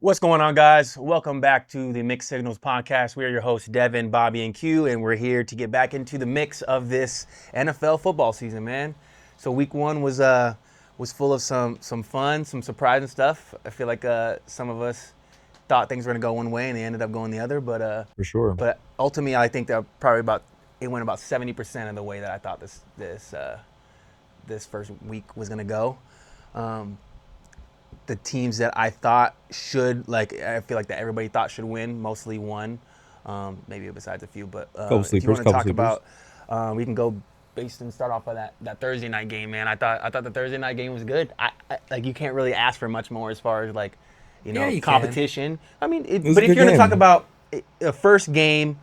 What's going on, guys? Welcome back to the Mixed Signals podcast. We are your hosts, Devin, Bobby, and Q, and we're here to get back into the mix of this NFL football season, man. So week one was full of some fun, some surprising stuff. I feel like some of us thought things were going to go one way, and they ended up going the other. But for sure. But ultimately, I think that it went about 70% of the way that I thought this first week was going to go. The teams that I thought should, I feel like that everybody thought should win, mostly won. Maybe besides a few, but if you want to talk about, we can go based and start off of that Thursday night game, man. I thought the Thursday night game was good. I you can't really ask for much more as far as competition. Can. I mean, but if you're going to talk about a first game,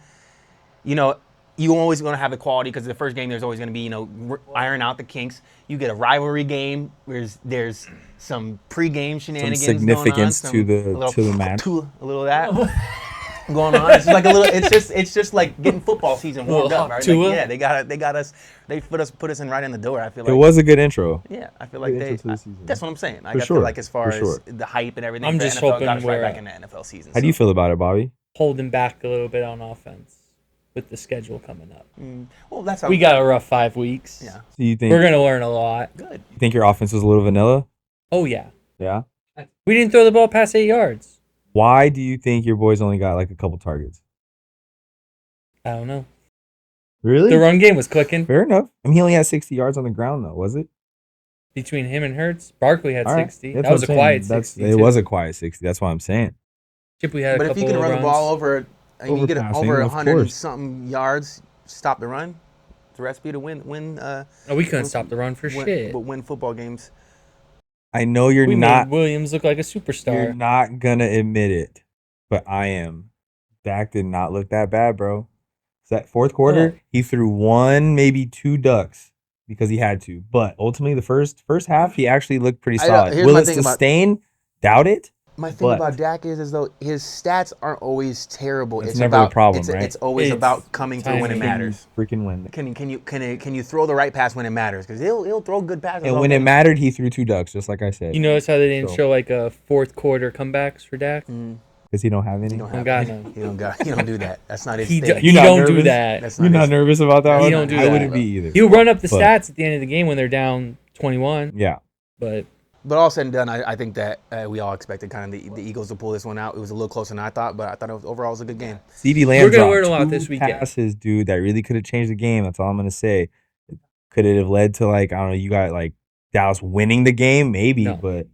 you always going to have the quality because the first game there's always going to be, iron out the kinks. You get a rivalry game. There's some pre-game shenanigans, some significance going on, to the match. A little of that going on. It's like a little. It's just like getting football season warmed up, right? They got us. They put us in right in the door. I feel like it was a good intro. Yeah, I feel like that's what I'm saying. I feel like as far as the hype and everything. I'm just NFL hoping got us right we're back in the NFL season. How do you feel about it, Bobby? Holding back a little bit on offense with the schedule coming up. Well, that's how we got a rough 5 weeks. Yeah. So you think we're gonna learn a lot? Good. You think your offense was a little vanilla? Oh yeah. Yeah. We didn't throw the ball past 8 yards. Why do you think your boys only got like a couple targets? I don't know. Really? The run game was clicking. Fair enough. I mean, he only had 60 yards on the ground though, was it? Between him and Hurts, Barkley had 60. That was a quiet 60. It was a quiet 60. That's what I'm saying. Chip, we had but a couple if you can run runs. the ball over, and you get Overpassing, over of 100 and course. something yards, stop the run. The recipe to win. We couldn't stop the run for shit. But win football games. I know you're we not. made Williams look like a superstar. You're not gonna admit it, but I am. Dak did not look that bad, bro. So that fourth quarter, he threw one, maybe two ducks because he had to. But ultimately, the first half, he actually looked pretty solid. Will it sustain? Doubt it. My thing about Dak is though his stats aren't always terrible. It's never a problem, right? It's always about coming through when it matters. Freaking win. Can you throw the right pass when it matters? Because he'll throw good passes. And when it mattered, he threw two ducks, just like I said. You notice how they didn't show like a fourth quarter comebacks for Dak? Because he don't have any. He don't do that. That's not his thing. He don't do that. You're not nervous about that one? He don't do that. I wouldn't be either. He'll run up the stats at the end of the game when they're down 21. Yeah. But all said and done, I think that we all expected kind of the Eagles to pull this one out. It was a little closer than I thought, but I thought overall it was a good game. CeeDee Lamb We're gonna dropped learn a lot two this weekend. passes, dude, that really could have changed the game. That's all I'm gonna say. Could it have led to I don't know, you got Dallas winning the game? Maybe, but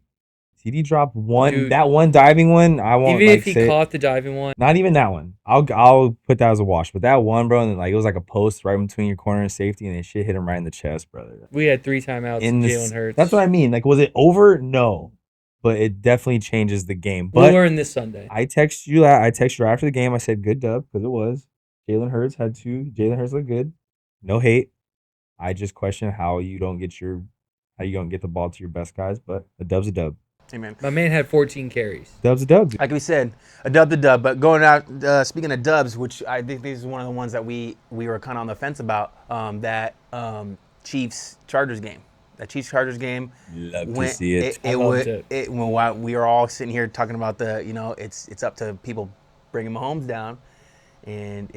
CeeDee dropped one. Dude, that one diving one, I won't. Even if he caught the diving one, not even that one. I'll put that as a wash. But that one, bro, and it was like a post right between your corner and safety, and then shit hit him right in the chest, brother. We had 3 timeouts in Jalen Hurts. That's what I mean. Was it over? No. But it definitely changes the game. But we'll learn this Sunday. I texted you after the game. I said, good dub, because it was. Jalen Hurts had 2. Jalen Hurts looked good. No hate. I just question how you don't get the ball to your best guys, but a dub's a dub. Amen. My man had 14 carries. Dub's a dub. Like we said, a dub to dub. But going out, speaking of dubs, which I think this is one of the ones that we were kind of on the fence about, that Chiefs-Chargers game. That Chiefs-Chargers game. Love to see it. When we were all sitting here talking about it's up to people bringing Mahomes down. And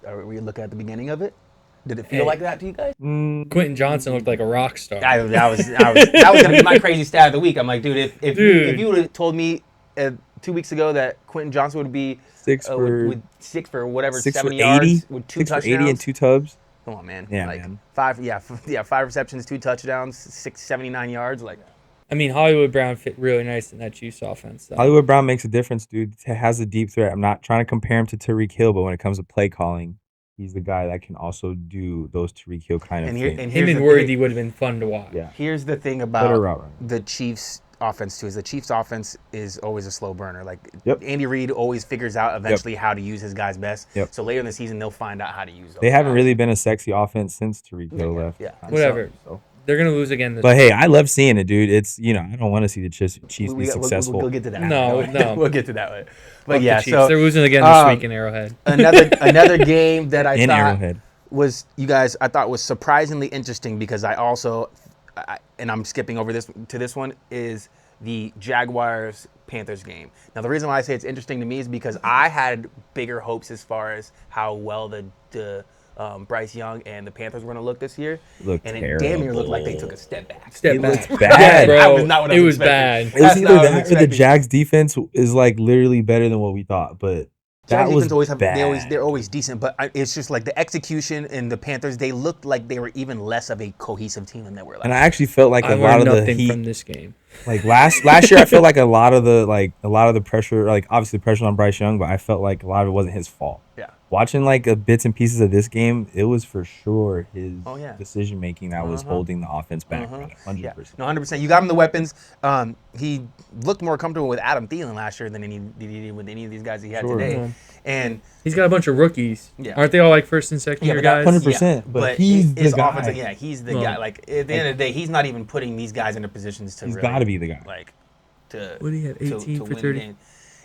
are we looking at the beginning of it? Did it feel like that to you guys? Quentin Johnson looked like a rock star. That was going to be my crazy stat of the week. I'm like, dude, if you would have told me 2 weeks ago that Quentin Johnson would be 6 for 70 yards with 2 touchdowns. 80 and 2 tubs. Come on, man. Yeah, man. 5 receptions, 2 touchdowns, 79 yards. I mean, Hollywood Brown fit really nice in that Chiefs offense. Though. Hollywood Brown makes a difference, dude. He has a deep threat. I'm not trying to compare him to Tyreek Hill, but when it comes to play calling, he's the guy that can also do those Tyreek Hill kind of things. And him and Worthy would have been fun to watch. Yeah. Here's the thing about the Chiefs offense too, is the Chiefs offense is always a slow burner. Andy Reid always figures out eventually how to use his guys best. So later in the season, they'll find out how to use them. They haven't really been a sexy offense since Tyreek Hill left. Yeah. Whatever. They're going to lose again this But hey, I love seeing it, dude. It's, I don't want to see the Chiefs be successful. We'll get to that. No. We'll get to that way. But yeah, so they're losing again this week in Arrowhead. Another game that I thought Arrowhead was, you guys, I thought was surprisingly interesting because I also, and I'm skipping over this one, is the Jaguars-Panthers game. Now, the reason why I say it's interesting to me is because I had bigger hopes as far as how well the Bryce Young and the Panthers were going to look this year. Looked and it damn near looked like they terrible. took a step back. Step It back. looked bad. bro. That was not what I it was was expecting. bad. It was That's either not what I was that or the expecting. Jags defense is like literally better than what we thought, but that Jags was defense always have bad. they're always decent, but it's just like the execution and the Panthers. They looked like they were even less of a cohesive team than they were last And I actually felt like I a lot learned of the nothing Heat, from this game. like last year, I felt like a lot of the pressure, like obviously pressure on Bryce Young, but I felt like a lot of it wasn't his fault. Yeah. Watching like bits and pieces of this game, it was for sure his decision making that was holding the offense back. 100%. Yeah, no, 100%. You got him the weapons. He looked more comfortable with Adam Thielen last year than he did with any of these guys he had Sure. today. And He's got a bunch of rookies. Yeah. Aren't they all like first and second year but guys? 100%. But he's the his guy. offensive, he's the guy. Like at the end of the day, he's not even putting these guys into positions to. He's really, got to be the guy. Like to. What do you have? 18 for win 30? games.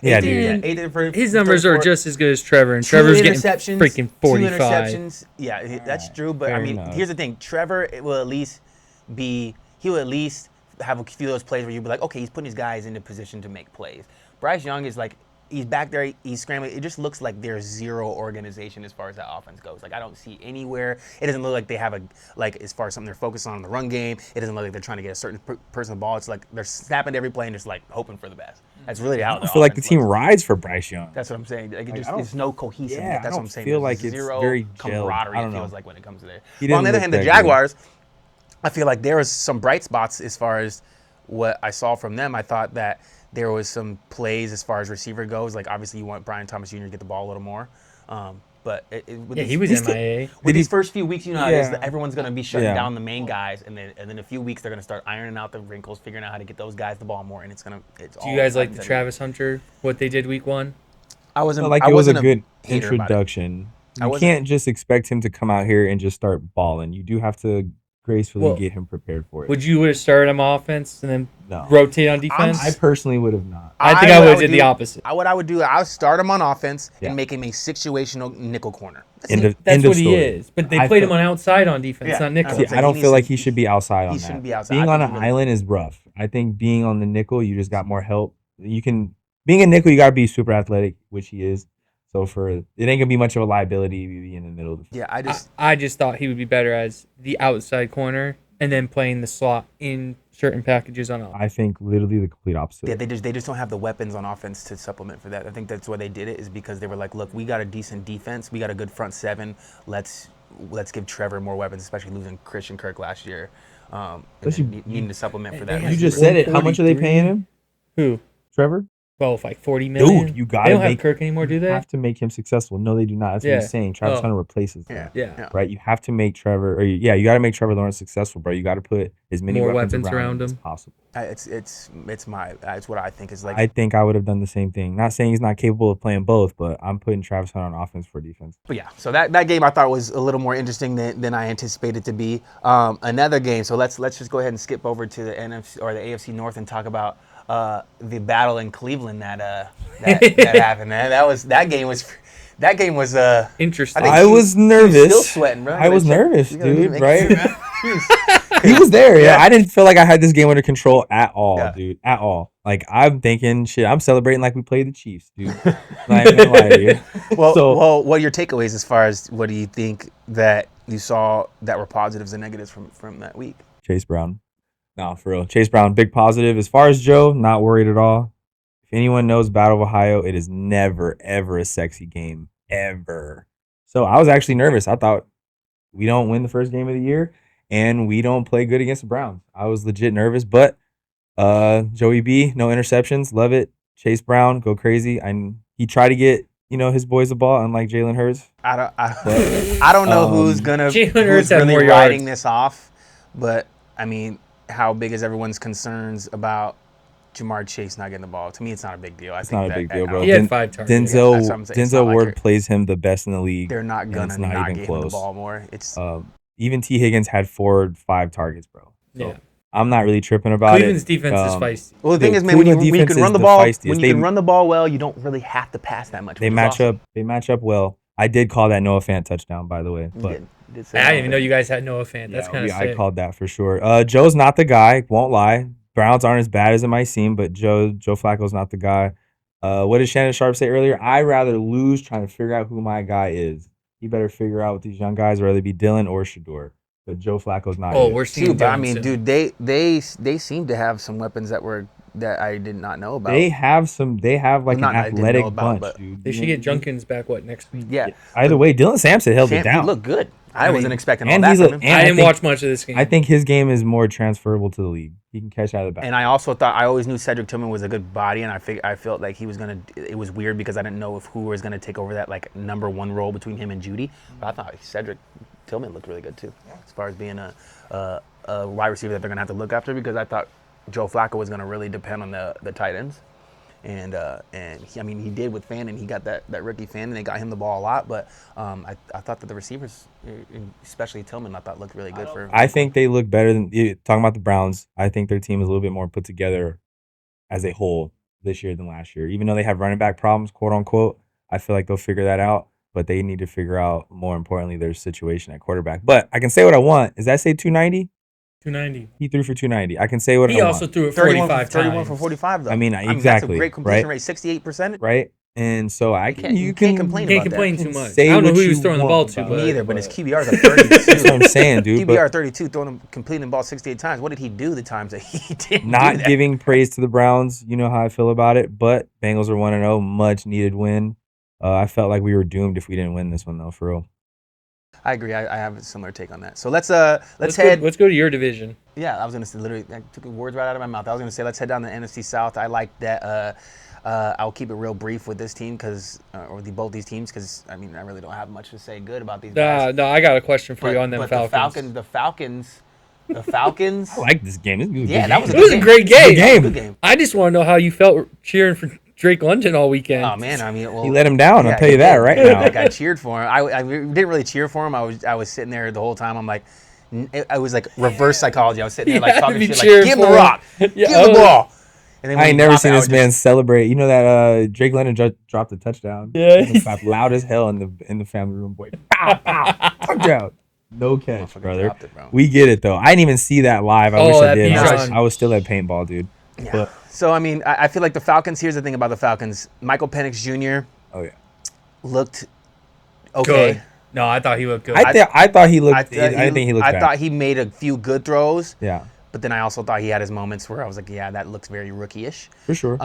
Yeah, 18, dude. 18 for His numbers are 34. just as good as Trevor, and Two Trevor's getting interceptions, freaking 45. 2 interceptions. Yeah, that's true. But fair I mean, enough. here's the thing: Trevor will at least have a few of those plays where you'll be like, okay, he's putting these guys into position to make plays. Bryce Young is like, he's back there, he's scrambling. It just looks like there's zero organization as far as that offense goes. Like I don't see anywhere. It doesn't look like they have as far as something they're focused on in the run game. It doesn't look like they're trying to get a certain person the ball. It's like they're snapping to every play and just like hoping for the best. That's really how I feel like the team rides for Bryce Young. That's what I'm saying. Like, I don't- there's no cohesiveness. Yeah, I That's what don't I'm saying. feel There's like it's zero very gelled. camaraderie. I don't It feels know. like when it comes to there. He Well, on the didn't other look hand, the that good. Jaguars, I feel like there was some bright spots as far as what I saw from them. I thought that there was some plays as far as receiver goes. Like obviously you want Brian Thomas Jr. to get the ball a little more. But with Yeah, these- he was these- MIA. With these first few weeks, you know how it is. Yeah. That everyone's going to be shutting Yeah. down the main guys, and then in a few weeks they're going to start ironing out the wrinkles, figuring out how to get those guys the ball more, and it's Do all you guys like the happens Travis Hunter, what they did week 1? I wasn't Like I it was a wasn't good hater about it. introduction. I You wasn't- can't just expect him to come out here and just start balling. You do have to gracefully Well, get him prepared for it. Would you have started him offense and then No. rotate on defense? I personally would have not. I think I what would have did the opposite. What I would do, I would start him on offense Yeah. and make him a situational nickel corner. That's End it. of- That's end of what he story. is. But they I played feel- him on outside on defense, Yeah. not nickel. See, saying. I don't He feel needs like to- he should be outside on he that. shouldn't be outside. Being I on think an he really- island is rough. I think being on the nickel, you just got more help. Being a nickel, you got to be super athletic, which he is. So it ain't gonna be much of a liability if you be in the middle of the field. Yeah, I just thought he would be better as the outside corner and then playing the slot in certain packages on offense. I think literally the complete opposite. Yeah, they just don't have the weapons on offense to supplement for that. I think that's why they did it, is because they were like, look, we got a decent defense, we got a good front seven. Let's give Trevor more weapons, especially losing Christian Kirk last year. And then needing to supplement for that. You just said it. How much are they 143? paying him, Who? Trevor? Well, like 40 million. Dude, you They gotta don't have make Kirk anymore, do You they? have to make him successful. No, they do not. That's what Yeah. he's saying. Travis Oh. Hunter replaces him. Yeah. Right? You have to make Trevor, you got to make Trevor Lawrence successful, bro. You got to put as many More weapons weapons around around as him. possible. It's what I think is like. I think I would have done the same thing. Not saying he's not capable of playing both, but I'm putting Travis Hunter on offense for defense. But yeah, so that game I thought was a little more interesting than I anticipated to be. Another game, so let's just go ahead and skip over to the NFC or the AFC North and talk about the battle in Cleveland that happened. Man, that game was Interesting. think I was nervous. still sweating, bro. I was nervous, You gotta dude, make right? sure, man. He was there. Yeah. Yeah. I didn't feel like I had this game under control at all, Yeah. dude. At all. Like, I'm thinking, shit, I'm celebrating like we played the Chiefs, dude. Not even gonna lie to you. Well, what are your takeaways as far as what do you think that you saw that were positives and negatives from that week? Chase Brown. No, for real. Chase Brown, big positive. As far as Joe, not worried at all. If anyone knows Battle of Ohio, it is never, ever a sexy game. Ever. So I was actually nervous. I thought we don't win the first game of the year and we don't play good against the Browns. I was legit nervous, but Joey B, no interceptions. Love it. Chase Brown, go crazy. He tried to get his boys the ball, unlike Jalen Hurts. I don't know who's Jalen Hurts had really more riding yards. this off, but I mean, how big is everyone's concerns about Jamar Chase not getting the ball? To me, it's not a big deal. It's not a big deal, bro. He had 5 targets. That's what I'm saying. It's not Denzel like Ward plays him the best in the league. They're not and gonna it's not even get him the close. ball more. It's Even T. Higgins had 4 or 5 targets, bro. So Yeah. I'm not really tripping about Cleveland's it. defense is feisty. well, the thing Dude, is, man, when you Cleveland can defense run is the ball, feistiest. when you can run the ball well, you don't really have to pass that much. They match up well. I did call that Noah Fant touchdown, by the way. But I didn't even know you guys had Noah Fant. That's yeah, kind of I sick. called that for sure. Joe's not the guy, won't lie. Browns aren't as bad as it might seem, but Joe Flacco's not the guy. What did Shannon Sharp say earlier? I'd rather lose trying to figure out who my guy is. You better figure out with these young guys, whether it be Dylan or Shador. But Joe Flacco's not. Oh, it. we're seeing. Dude, but I Dylan mean, soon. dude, they seem to have some weapons that I did not know about. They have like Not an that I didn't know athletic about, bunch, but dude. They should get Junkins back next week. yeah. Either way, Dylan Sampson held it He down. looked good. I mean, wasn't expecting all and that he's from him. I didn't think- watch much of this game. I think his game is more transferable to the league. He can catch out of the back. And I also thought I always knew Cedric Tillman was a good body, and I felt like he was gonna. It was weird because I didn't know who was gonna take over that like number one role between him and Judy. But I thought Cedric Tillman looked really good too, as far as being a wide receiver that they're gonna have to look after, because I thought Joe Flacco was gonna really depend on the tight ends. And he did with Fannin. He got that rookie Fannin. They got him the ball a lot, but I thought that the receivers, especially Tillman, I thought looked really good for. I think they look better than talking about the Browns. I think their team is a little bit more put together as a whole this year than last year. Even though they have running back problems, quote unquote, I feel like they'll figure that out. But they need to figure out, more importantly, their situation at quarterback. But I can say what I want. Does that say 290? 290. He threw for 290. I can say what He I also want. threw it 31 45 31 times. for 45 though. I mean, that's exactly, a great completion right? rate, 68%. Right? And so I can You can't complain Can't about complain that. too much. Say I don't know what who he was you throwing the want ball to, about but Me either, but his QBR's at 32. That's what I'm saying, dude. QBR But 32, completing the ball 68 times. What did he do the times that he didn't not do that? giving praise to the Browns, you know how I feel about it. But Bengals are 1-0, much needed win. I felt like we were doomed if we didn't win this one, though, for real. I agree. I have a similar take on that. So let's let's head. go to your division. Yeah, I was gonna say, literally, I took words right out of my mouth. I was gonna say let's head down the NFC South. I like that. I'll keep it real brief with this team both these teams, because I mean I really don't have much to say good about these guys. No, I got a question for you on them but Falcons. The Falcons. I like this game. This was a good Yeah, game. that was It was a great game. Good game. I just want to know how you felt cheering for Drake London all weekend. Oh man, I mean, well, He let him down. yeah, I'll tell you he that did. right Like, now. I cheered for him. I didn't really cheer for him. I was sitting there the whole time. I'm like, I was like reverse psychology. I was sitting there like You had to talking be shit, cheering like give him for the him. rock, Yeah, give the ball. And then when I he ain't never dropped it, seen I this was man just- celebrate. You know that Drake Leonard dropped the touchdown. Yeah. He clapped loud as hell in the family room. Boy, pow, pow, touchdown. No catch, Motherfucker brother. dropped it, bro. We get it though. I didn't even see that live. I Oh, wish I that did. Bijan. I was still at paintball, dude. Yeah. But So I mean, I feel like the Falcons. Here's the thing about the Falcons. Michael Penix Jr. oh yeah, looked okay. Good. No, I thought he looked good. I thought he looked. I didn't think he looked I bad. thought he made a few good throws, Yeah, but then I also thought he had his moments where I was like, yeah, that looks very rookie-ish. for sure.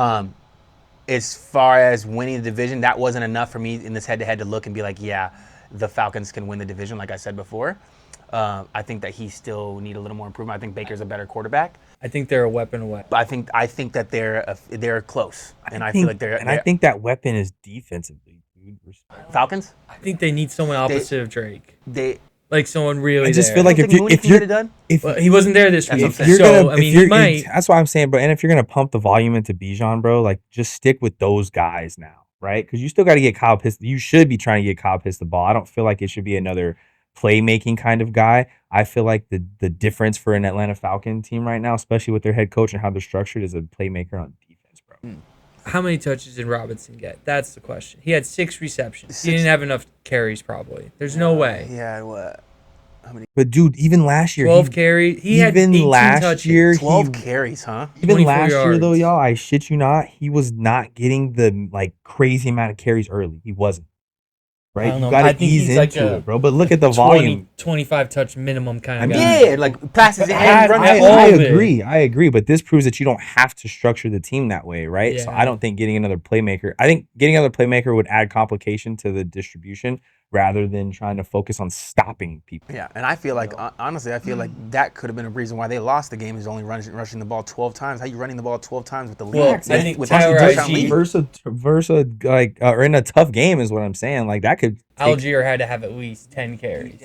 As far as winning the division, that wasn't enough for me in this head-to-head to look and be like, yeah, the Falcons can win the division, like I said before. I think that he still need a little more improvement. I think Baker's a better quarterback. I think they're a weapon away. But I think that they're close, and I feel like they're. I think that weapon is defensively, dude. Falcons. I think they need someone opposite of Drake, They. like someone really. I just there. feel like Think Mooney if can you're get it done. Well, he wasn't there this That's week, what I'm saying. so I mean, he might. That's what I'm saying, bro. And if you're gonna pump the volume into Bijan, bro, like just stick with those guys now, right? Because you still got to get Kyle Pitts. You should be trying to get Kyle Pitts the ball. I don't feel like it should be another playmaking kind of guy. I feel like the difference for an Atlanta Falcon team right now, especially with their head coach and how they're structured, is a playmaker on defense, bro. How many touches did Robinson get? That's the question. He had 6 receptions. He 6 didn't have enough carries, probably. There's no way. Yeah. What? But dude, even last year, 12 carries. He had 18 touches. 12 carries, huh? Even 24 last year though, yards. y'all, I shit you not, he was not getting the like crazy amount of carries early. He wasn't. I Right? don't You know. gotta I think ease he's like into a it, bro. But look at the volume. 25 touch minimum kind I of mean, guy. Yeah, like passes and runs. I- I all of it. agree. I agree. But this proves that you don't have to structure the team that way, right? So Yeah. I don't think getting another playmaker. I think getting another playmaker would add complication to the distribution rather than trying to focus on stopping people. Yeah, and I feel like honestly, I feel like that could have been a reason why they lost the game, is only rushing the ball 12 times. How you running the ball 12 times with the lead? Well, I think with Tyler touchdown IG lead? Versa, like, or in a tough game is what I'm saying. Like that could. Take, Algier had to have at least 10 carries.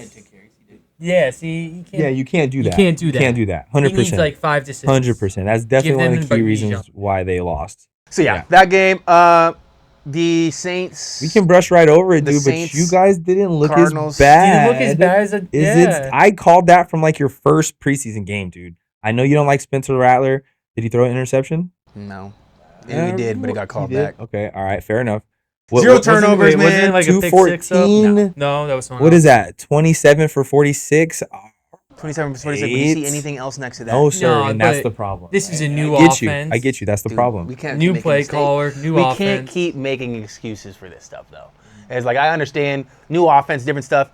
Yeah, see, you can't. yeah, you can't do that. can't do You that. can't do that. He 100%. needs like 5 to 6. 100%. That's definitely them one of the key and reasons Bijan. why they lost. So yeah, Yeah. that game, the Saints. We can brush right over it, The dude. Saints, but you guys didn't look Cardinals. as bad. Didn't look as bad as a. Is Yeah. it? I called that from like your first preseason game, dude. I know you don't like Spencer Rattler. Did he throw an interception? No, yeah, he did, but it got called He did? back. Okay, all right, fair enough. Zero What- turnovers, Wasn't it man. like a pick six up? 214? No, that was someone What else. is that? 27 for 46. 27 for 26. But do you see anything else next to that? No, sir, No, and that's but the problem. this is a new I get offense. you. I get you. That's the Dude, problem. We can't New make a play mistake. caller, new we offense. can't keep making excuses for this stuff, though. It's like, I understand new offense, different stuff.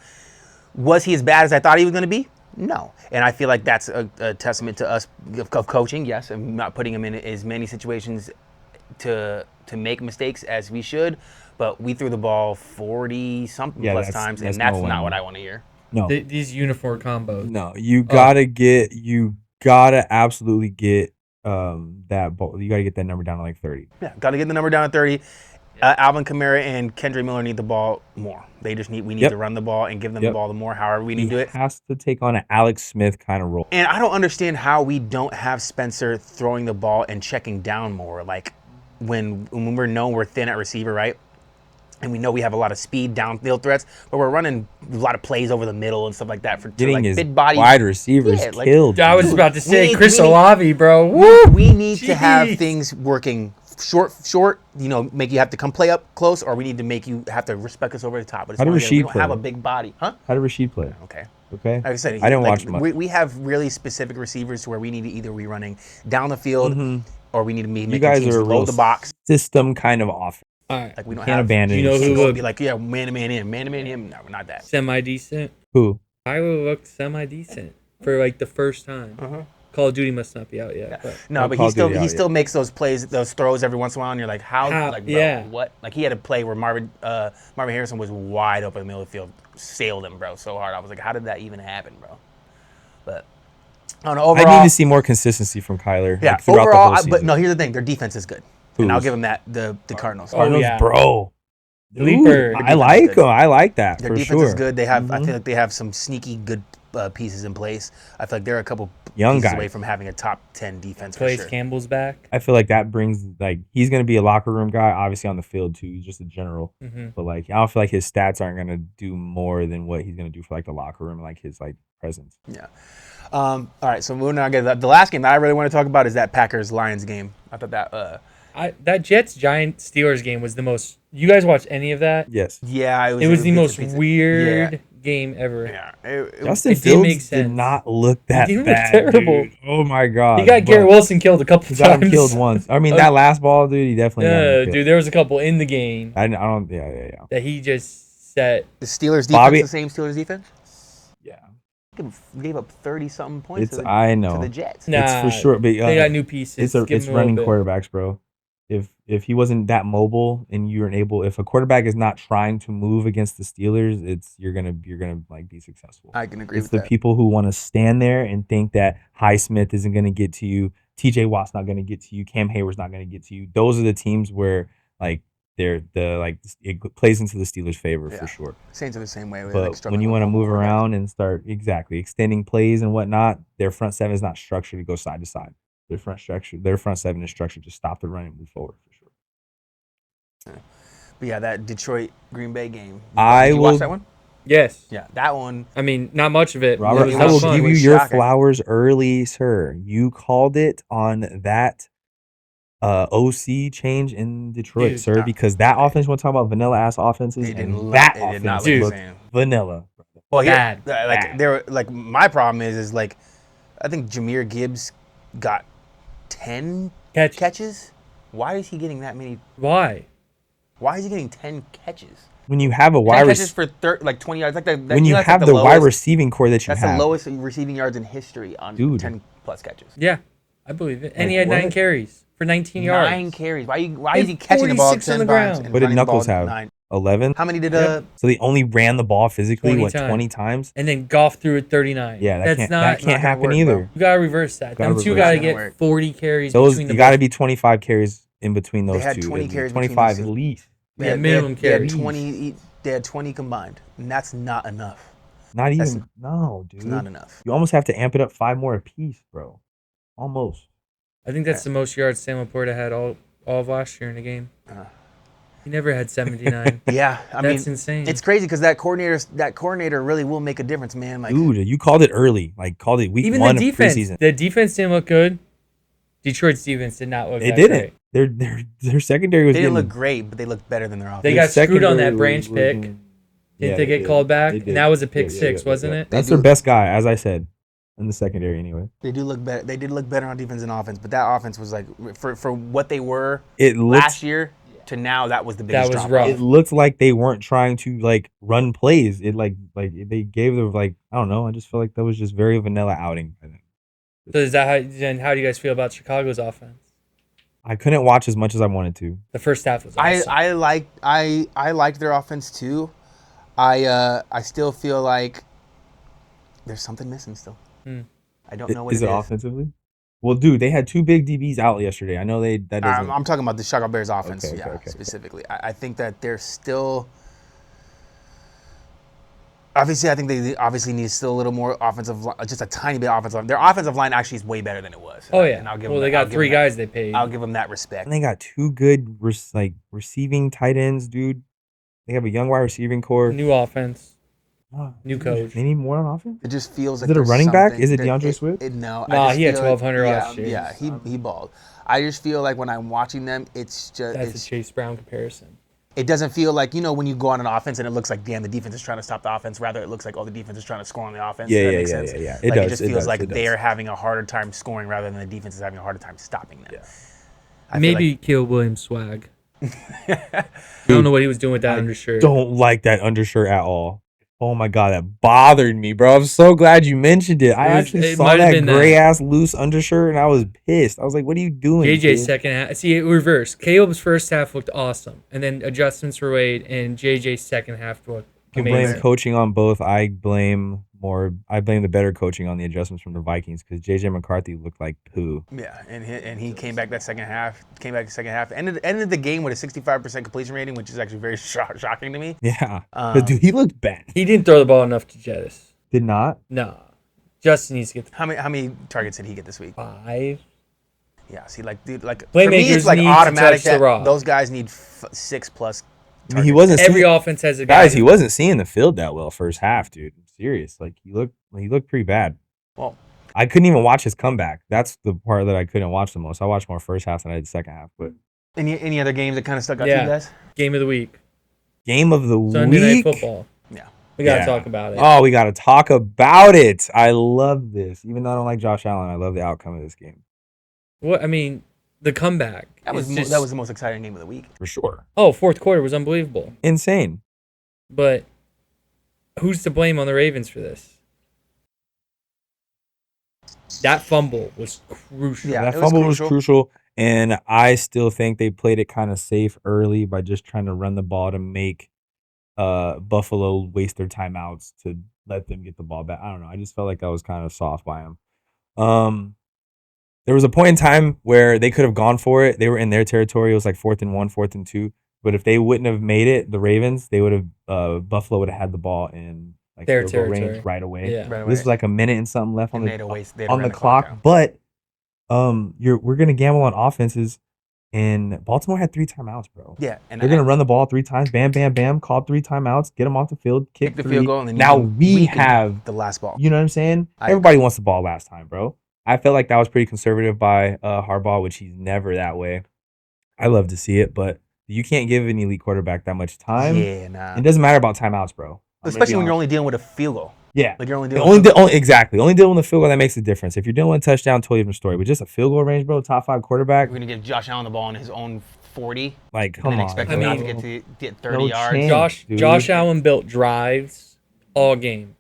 Was he as bad as I thought he was going to be? No. And I feel like that's a testament to us of coaching, yes, and not putting him in as many situations to make mistakes as we should. But we threw the ball 40-something plus times, and that's not what I want to hear. No. These uniform combos. No, you gotta absolutely get that ball. You gotta get that number down to like 30. Yeah, got to get the number down to 30. Alvin Kamara and Kendrick Miller need the ball more. We need to run the ball and give them the ball the more, however we need to do it. He has to take on an Alex Smith kind of role. And I don't understand how we don't have Spencer throwing the ball and checking down more. Like when we're known we're thin at receiver, right? And we know we have a lot of speed downfield threats, but we're running a lot of plays over the middle and stuff like that for Getting his big body wide receivers killed. I was about to say we Chris need- Olave, bro. Woo! We need to have Jeez. things working short, make you have to come play up close, or we need to make you have to respect us over the top. But it's How did one of the- we Rashid don't play? have a big body. Huh? How did Rashid play? Okay. Okay. Like I said, I didn't watch much. We have really specific receivers where we need to either be running down the field or we need to be You making guys teams are a load real the box. system kind of offense. All right. Like we don't Can't have abandon. You know it. who go would be like, yeah, man to man him. No, we're not that. semi-decent? Who? Kyler looked semi-decent for like the first time. Call of Duty must not be out yet. But. No, but Call he of Duty still out, still makes those plays, those throws every once in a while, and you're like, how like, bro, yeah. what? Like he had a play where Marvin Harrison was wide open in the middle of the field, sailed him, bro, so hard. I was like, how did that even happen, bro? But I don't know. Overall, I need to see more consistency from Kyler. yeah, like, throughout the overall, whole season. but no, here's the thing: their defense is good, and I'll Whose? give them that. The Cardinals. Cardinals, yeah. bro. Leaper. I like them. I like that Their for defense sure. is good. They have, I feel like they have some sneaky good pieces in place. I feel like they're a couple Young pieces guys. away from having a top 10 defense for Blaze sure. Campbell's back. I feel like that brings he's gonna be a locker room guy, obviously on the field too. He's just a general, but I don't feel like his stats aren't gonna do more than what he's gonna do for like the locker room, like his presence. Yeah. All right, so moving on. The last game that I really want to talk about is that Packers-Lions game. I thought that. That Jets Giant Steelers game was the most. You guys watch any of that? Yes. Yeah, It was the most pizza. weird game ever. Yeah. Justin it didn't make Fields did sense. not look that didn't look bad. terrible. Dude. Oh my god. He got Garrett Wilson killed a couple He times. got him killed once. I mean, that last ball, dude, he definitely got him Yeah, killed. dude, there was a couple in the game I don't. Yeah. that he just set. The Steelers defense, Bobby- the same Steelers defense? Yeah. Gave up 30-something points to I know. the Jets. Nah, It's for sure. But, they got new pieces. Give It's them a little running bit. quarterbacks, bro. If he wasn't that mobile and you weren't able, if a quarterback is not trying to move against the Steelers, you're gonna like be successful. I can agree It's with the that. people who want to stand there and think that Highsmith isn't gonna get to you, T.J. Watt's not gonna get to you, Cam Hayward's not gonna get to you. Those are the teams where it plays into the Steelers' favor Yeah. for sure. Saints are the same way. But when you want to move around and start extending plays and whatnot, their front seven is not structured to go side to side. Their front seven is structured to stop the run and move forward for sure. But yeah, that Detroit Green Bay game. I Did you will- watch that one? Yes. Yeah, that one. I mean, not much of it. Robert, It I will was fun. give you was your shocking. flowers early, sir. You called it on that OC change in Detroit, Dude, sir, because that offense, want to talk about vanilla ass offenses, They didn't and look- that they did not offense look the looked same. vanilla. Well, Bad. Bad. There, like my problem is like, I think Jahmyr Gibbs got 10 catches. Why is he getting that many? Why? Why is he getting 10 catches? When you have a 10 wide catches for 20 yards. Like that, when you that's have like the wide lowest, receiving core that you that's have, the lowest receiving yards in history on Dude. 10 plus catches. Yeah, I believe it. And Like he had 9 what? carries for 19 yards. 9 carries. Why He is he had catching the ball 46 on 10 the times? ground. And What did running the ball Knuckles have? 9? 11. How many did Yep. So they only ran the ball physically 20 what times. 20 times. And then Goff threw it 39. Yeah, that's that not. can't happen work, either. bro. You gotta reverse that. Gotta Them two reverse gotta that. get Work. 40 carries Those between the you got to both. be 25 carries in between those They had two. 20 at least. carries between 25 those at two. least. Yeah, minimum carries. They had 20 combined, and that's not enough. Not That's- even. No, dude. It's not enough. You almost have to amp it up 5 more apiece, bro. Almost. I think that's the most yards Sam Laporta had all of last year in a game. He never had 79. Yeah, I mean, That's insane. It's crazy because that coordinator really will make a difference, man. Like, Dude, you called it early. Like called it week Even 1 the of defense. preseason. The defense didn't look good. Detroit's defense did not look They that didn't. great. Their secondary was they didn't getting, look great, but they looked better than their offense. They their got screwed on secondary that branch was pick. looking- Didn't Yeah, they get did. called back? They And did. that was a pick Yeah, six, yeah, wasn't yeah. it? That's They their do. best guy, as I said. in the secondary anyway. They do look better. They did look better on defense and offense, but that offense was like for what they were It last looked year to now. That was the biggest was drop. rough. it looked like they weren't trying to like run plays. It like they gave the like I don't know. I just feel like that was just very vanilla outing by them. So is that how do you guys feel about Chicago's offense? I couldn't watch as much as I wanted to. The first half was awesome. I liked their offense too. I still feel like there's something missing still. I don't know what Is it offensively? Well, dude, they had 2 big DBs out yesterday. I know that doesn't. I'm talking about the Chicago Bears offense, Okay. specifically. I think that they're still. Obviously, I think they obviously need still a little more offensive, just a tiny bit offensive line. Their offensive line actually is way better than it was. Oh yeah. And I'll give Well, them they got 3 guys they paid. I'll give them that respect. And they got 2 good receiving tight ends, dude. They have a young wide receiving core. New offense. Oh, New coach. They need more on offense. It just feels like Is it a there's running back? something- Is it there- DeAndre Swift? No. Nah, he had feel like- 1,200 last year. Yeah, he balled. I just feel like when I'm watching them, it's just That's a Chase Brown comparison. it doesn't feel like, when you go on an offense and it looks like, damn, the defense is trying to stop the offense. Rather, it looks like, the defense is trying to score on the offense. Yeah, Does that yeah, make yeah, sense? yeah, yeah. It does, just it feels does, like it they does. are having a harder time scoring rather than the defense is having a harder time stopping them. Yeah. I feel Maybe like- Caleb Williams swag. I don't know what he was doing with that undershirt. Don't like that undershirt at all. Oh my god, that bothered me, bro. I'm so glad you mentioned it. I actually it saw might have that been gray that. ass loose undershirt and I was pissed. I was like, "What are you doing?" JJ's kid? second half. See, it reversed. Caleb's first half looked awesome, and then adjustments were made, and JJ's second half looked You can amazing. blame coaching on both. I blame the better coaching on the adjustments from the Vikings because JJ McCarthy looked like poo. Yeah, and he came back that second half. Ended the game with a 65% completion rating, which is actually very shocking to me. Yeah, but dude, he looked bad. He didn't throw the ball enough to Jettis. Did not. No. Justin needs to get How many targets did he get this week? 5. Yeah, see, dude, for me, Playmakers it's like need to automatic touch the that rock. those guys need 6+. I mean, he wasn't Every seeing, offense has a guy. guys. He wasn't seeing the field that well first half, dude. I'm serious. Like he looked pretty bad. Well, I couldn't even watch his comeback. That's the part that I couldn't watch the most. I watched more first half than I did second half. But any other games that kind of stuck out to Yeah. you guys? Game of the week. game of the Sunday week. Night Football. Yeah. We got to Yeah. talk about it. Oh, we got to talk about it. I love this. Even though I don't like Josh Allen, I love the outcome of this game What I mean, the comeback. That was is just- that was the most exciting game of the week. for sure. Oh, fourth quarter was unbelievable. Insane. But who's to blame on the Ravens for this? That fumble was crucial. Yeah, that it was fumble was crucial. crucial, and I still think they played it kind of safe early by just trying to run the ball to make Buffalo waste their timeouts to let them get the ball back. I don't know. I just felt like that was kind of soft by them. There was a point in time where they could have gone for it. They were in their territory. It was like 4th and 1, 4th and 2. But if they wouldn't have made it, the Ravens, they would have Buffalo would have had the ball in like Their field goal territory. range right away. Yeah. Right away. This was like a minute and something left on And the they'd on ran the clock. down. But we're gonna gamble on offenses, and Baltimore had 3 timeouts, bro. Yeah, and They're gonna run the ball 3 times, bam, bam, bam, call 3 timeouts, get them off the fild, kick the 3. field goal, and then now we can have the last ball. you know what I'm saying? I Everybody wants the ball last time, bro. I felt like that was pretty conservative by Harbaugh, which he's never that way. I love to see it, but you can't give an elite quarterback that much time. Yeah, nah. It doesn't matter about timeouts, bro. I'm gonna Especially be when you're honest. only dealing with a field goal. Yeah. Like you're only The dealing exactly. Only dealing with the field goal that makes a difference. If you're dealing with a touchdown, totally different story. But just a field goal range, bro, top 5 quarterback, We're gonna give Josh Allen the ball on his own 40, like and come then on. expect I him not mean, to get 30 no yards. chance. Dude. Josh Allen built drives all game.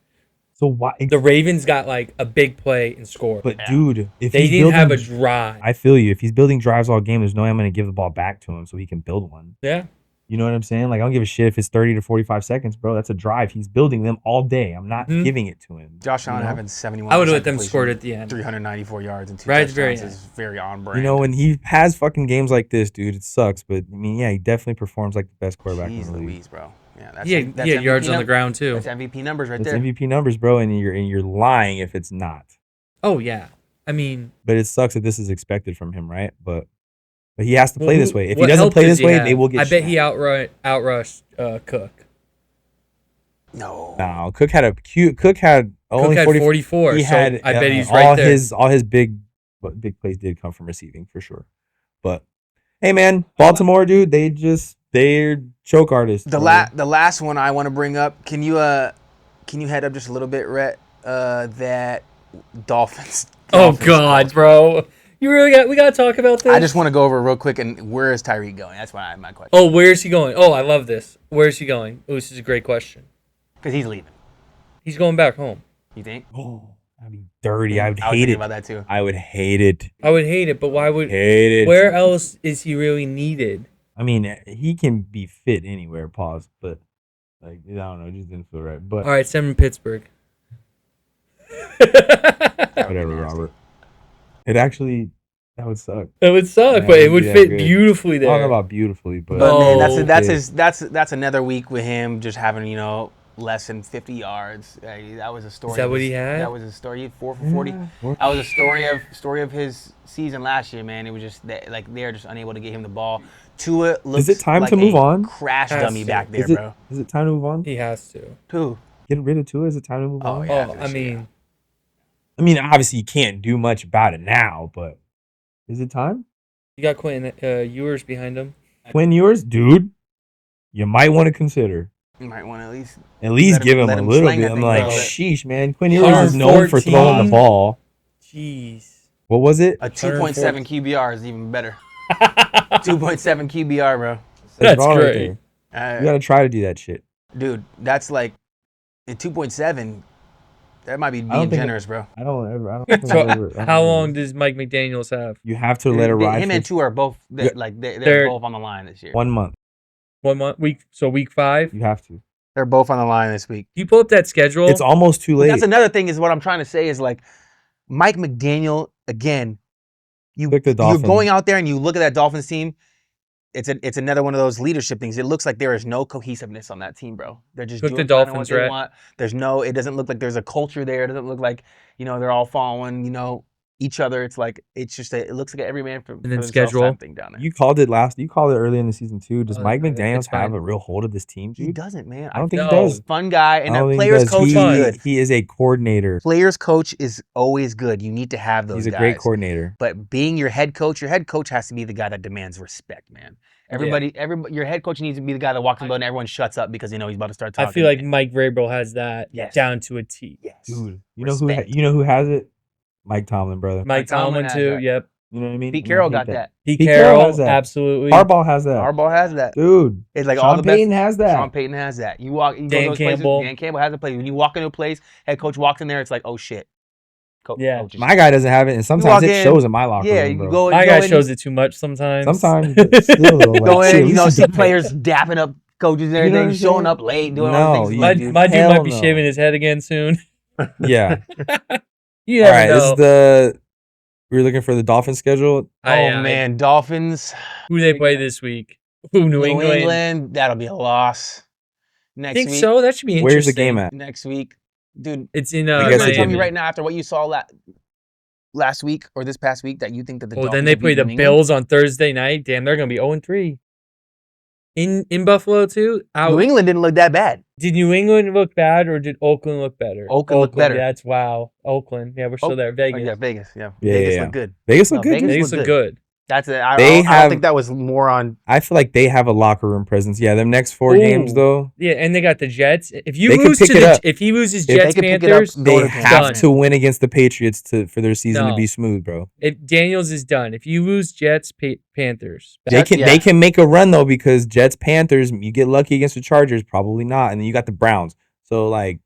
So why? The Ravens got like a big play and scored. But Yeah. dude, if They he's didn't have a building- drive. I feel you. If he's building drives all game, there's no way I'm going to give the ball back to him so he can build one. Yeah. You know what I'm saying? Like I don't give a shit if it's 30 to 45 seconds, bro. That's a drive. He's building them all day. I'm not Mhm. giving it to him. Josh Allen you know? having 71. I would have let them score at the end. 394 yards and 2 Right at the very touchdowns is very on brand. You know, when he has fucking games like this, dude, it sucks. But I mean, yeah, he definitely performs like the best quarterback in Jeez the league. Louise, bro. Yeah, that's He had MVP yards on the ground too. That's MVP numbers right It's there. MVP numbers, bro, and you're lying if it's not. Oh yeah. I mean, But it sucks that this is expected from him, right? But he has to play well, this way. If he what doesn't help play does this way, have? they will get. I bet he smacked. outrushed Cook. No. No, Cook had only Cook had 40. 44. He so had I bet he's all right there. his big plays did come from receiving for sure. But hey, man, Baltimore, dude, they're choke artists. The bro. the last one I want to bring up. Can you head up just a little bit, Rhett? That Dolphins. Oh Dolphins, God, Dolphins. bro. You really we gotta talk about this. I just want to go over it real quick. And where is Tyreek going? That's my question. Oh, where's he going? Oh, I love this. Where's he going? Oh, this is a great question. Because he's leaving. He's going back home. You think? Oh, that'd be dirty. I would I was hate thinking it. about that too. I would hate it. I would hate it, but why would? Hate it. Where else is he really needed? I mean, he can be fit anywhere. Pause. But like, I don't know. It just didn't feel right. But All right, send him to Pittsburgh. whatever, Robert. It actually that would suck. It would suck, Yeah, but it would yeah, fit good. beautifully I don't know there. about beautifully, but But man, Oh, that's another week with him just having less than 50 yards. That was a story. Is that what he had? That was a story. He had 4 for 40. Yeah. That was a story of his season last year, man. It was just they're just unable to get him the ball. Tua looks it time like to move a on? crash Has dummy to. back there, is it bro. is it time to move on? He has to. Who? Get rid of Tua? Is it time to move Oh, on? yeah. Oh, for I sure. mean, I mean, obviously you can't do much about it now, but is it time? you got Quentin Ewers behind him. Quinn Ewers, dude, you might want to consider. You might want to At least Let him- give him let a him little sling bit. that I'm thing, like, bro. sheesh, man. Quinn Ewers is known for throwing 114. the ball. Jeez. What was it? A 2.7 QBR is even better. 2.7 QBR, bro. That's wrong great. there. You gotta try to do that shit. Dude, that's like at 2.7. That might be don't being think generous, bro. I don't ever. I don't think So, I've ever- I don't how know. long does Mike McDaniels have? You have to let it ride Him for and Tua are both Yeah. they're They're- both on the line this year. 1 month. 1 month, week 5. You have to. They're both on the line this week. You pull up that schedule. It's almost too But late. that's another thing is what I'm trying to say is like Mike McDaniel again. Pick the You're Dolphins. going out there and you look at that Dolphins team. It's another one of those leadership things. It looks like there is no cohesiveness on that team, bro. They're just Took the doing kinda Dolphins, what they right? want. It doesn't look like there's a culture there. It doesn't look like they're all following each other. It's like it looks like every man for then themselves schedule. type thing down there. You called it early in the season too. Does Oh, Mike it's McDaniels fine. have a real hold of this team, He dude? doesn't, man. I don't think he No. does. Fun guy and I don't a think he players does. coach is good. He is a coordinator. Players coach is always good. You need to have those He's a guys. great coordinator. But being your head coach has to be the guy that demands respect, man. Everybody, your head coach needs to be the guy that walks in the building and everyone shuts up because he's about to start talking. I feel like Mike Vrabel has that Yes. down to a T. yes, Dude, Respect. you know who has it? Mike Tomlin, brother. Mike Tomlin Tomlin has too. that. Yep. You know what I mean? Pete And I Carroll hate got that. Pete Pete Carroll Carroll, has that. absolutely. Harbaugh has that. Harbaugh has that. Dude. It's like Sean all the Payton best. has that. Sean Payton has that. You go Dan to those Campbell. places. Dan Campbell has a place. When you walk into a place, head coach walks in there. It's like, oh shit. Yeah. Coach is My guy doesn't have it, and sometimes walk it in, shows in my locker Yeah, room, you bro. go. My go guy in, shows it too much sometimes. Sometimes, but still, though, like, Go shit, in, at you least see you- players dapping up coaches and You know what everything, I'm showing saying? up late, doing No, all the things. you- dude. My dude Hell might be no. shaving his head again soon. Yeah. You All never right, know. this is the. We're looking for the Dolphins schedule. Oh man, Dolphins. Who they play this week? Who, New England? That'll be a loss. I Next think week. so. That should be interesting. Where's the game at? Next week, dude. It's in I You're guess gonna it tell could me be. right now after what you saw last week or this past week that you think that the Oh, Dolphins then they will play beat the New England? Bills on Thursday night. Damn, they're gonna be 0-3. In Buffalo too. New England didn't look that bad. Did New England look bad or did Oakland look better? Oakland looked better. That's wow. Oakland. Yeah, we're still there. Vegas. Oh, yeah, Vegas. Yeah, Yeah, Vegas yeah, looked good. Vegas look No, good. dude. Vegas look look good. That's it. I They don't have- think that was more on. I feel like they have a locker room presence. Yeah, them next 4 games Ooh. though, Yeah, and they got the Jets. If you They could lose pick to it the up. if he loses If Jets they could pick it up, Panthers, go they to have done. to win against the Patriots for their season to No. be smooth, bro. If Daniels is done. If you lose Jets Panthers, They can yeah. they can make a run though because Jets Panthers, you get lucky against the Chargers, probably not, and then you got the Browns. So like,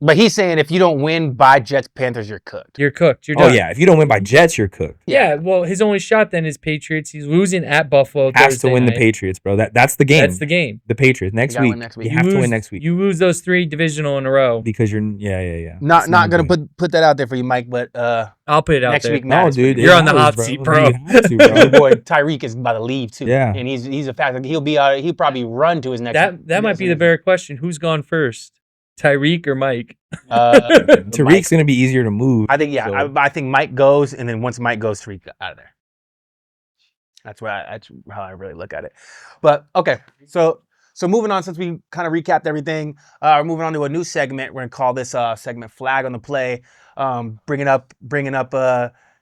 But he's saying if you don't win by Jets Panthers, you're cooked. you're cooked. You're oh done. yeah, if you don't win by Jets, you're cooked. Yeah, well, his only shot then is Patriots. He's losing at Buffalo. Has Thursday to win night. the Patriots, bro. That's the game. That's the game. The Patriots next You gotta week. win next week. You You have to lose- win next week You lose those 3 divisional in a row. because you're yeah. Not It's gonna good. put that out there for you, Mike. But I'll put it out next there. week, No, matters for dude, you. You're it on the matters, hot seat, You bro. have to, Your bro. boy Tyreek is about to leave too. Yeah. and he's a fact. Like, he'll be out. He'll probably run to his next. That might be the better question. Who's gone first, Tyreek or Mike? Tariq's gonna be easier to move. I think so- I think Mike goes, and then once Mike goes, Tariq out of there. That's how I really look at it. But okay, so moving on, since we kind of recapped everything, we're moving on to a new segment. We're gonna call this segment "Flag on the Play," bringing up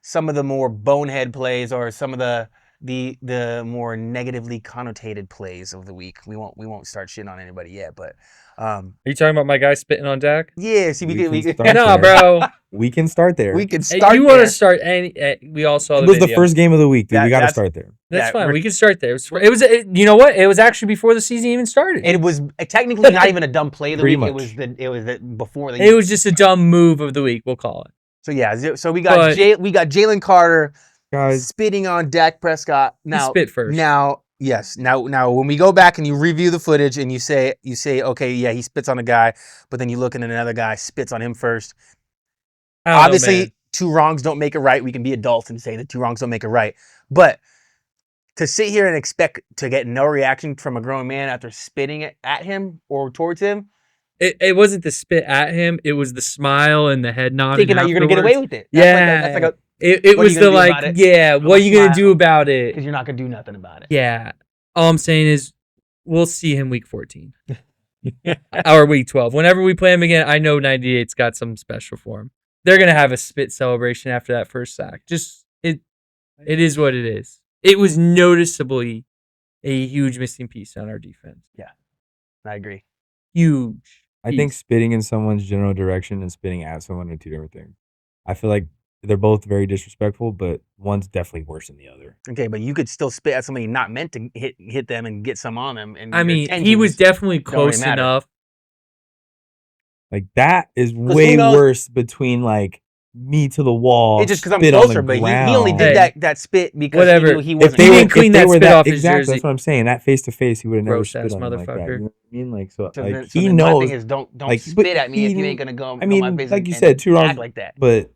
some of the more bonehead plays or some of the the more negatively connotated plays of the week. We won't start shitting on anybody yet, but Are you talking about my guy spitting on Dak? yeah. See, we can can start No, there. bro. We can start there. we can Hey, start. you want there. to start any? We all saw It the was video. the first game of the week, dude. We got to That's- start there. That's Yeah, fine. we're- We can start there. You know what? It was actually before the season even started. It was technically not even a dumb play of the Pretty week. much. It was before the. It was just a dumb move of the week. We'll call it. So yeah, so we got But- we got Jalen Carter Guys, spitting on Dak Prescott. Now He spit first. Now yes. Now when we go back and you review the footage and you say okay, yeah, he spits on a guy, but then you look and another guy spits on him first. I don't know, Obviously, man. two wrongs don't make it right. We can be adults and say that two wrongs don't make it right. But to sit here and expect to get no reaction from a grown man after spitting it at him or towards him, It wasn't the spit at him. It was the smile and the head nod. thinking that you're gonna get away with it. Yeah. That's like It what are was you gonna the do like, about it? yeah, I'm what are gonna you going to smile. do about it? because you're not gonna do nothing about it. Yeah. All I'm saying is we'll see him week 14 or week 12. Whenever we play him again, I know 98's got something special for him. They're going to have a spit celebration after that first sack. It is what it is. It was noticeably a huge missing piece on our defense. I agree. Huge. I think piece. spitting in someone's general direction and spitting at someone are two different things. I feel like they're both very disrespectful, but one's definitely worse than the other. Okay, but you could still spit at somebody not meant to hit them and get some on them. And I your mean, he intentions was definitely don't really close matter. enough. Like that is who way knows- worse between like me to the wall. It's just because I'm spit on the closer, but he only ground. did Hey, that spit because whatever. he knew he If wasn't. they He were, didn't clean if they that were spit that off his exactly, jersey. that's what I'm saying. That face to face, he would have never Gross-ass spit on him like that. motherfucker. You know what I mean? Like so, So like then, he my knows. thing is don't like, spit but at me if you he- ain't gonna go. I go my mean, face like and- you said, two act wrongs. like that. But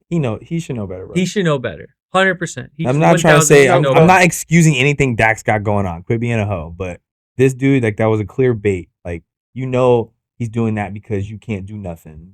he should know better. Bro. He should know better. 100%. I'm not trying to 1000% say should I'm know better. not excusing anything Dak's got going on. Quit being a hoe. But this dude, like that was a clear bait. Like he's doing that because you can't do nothing.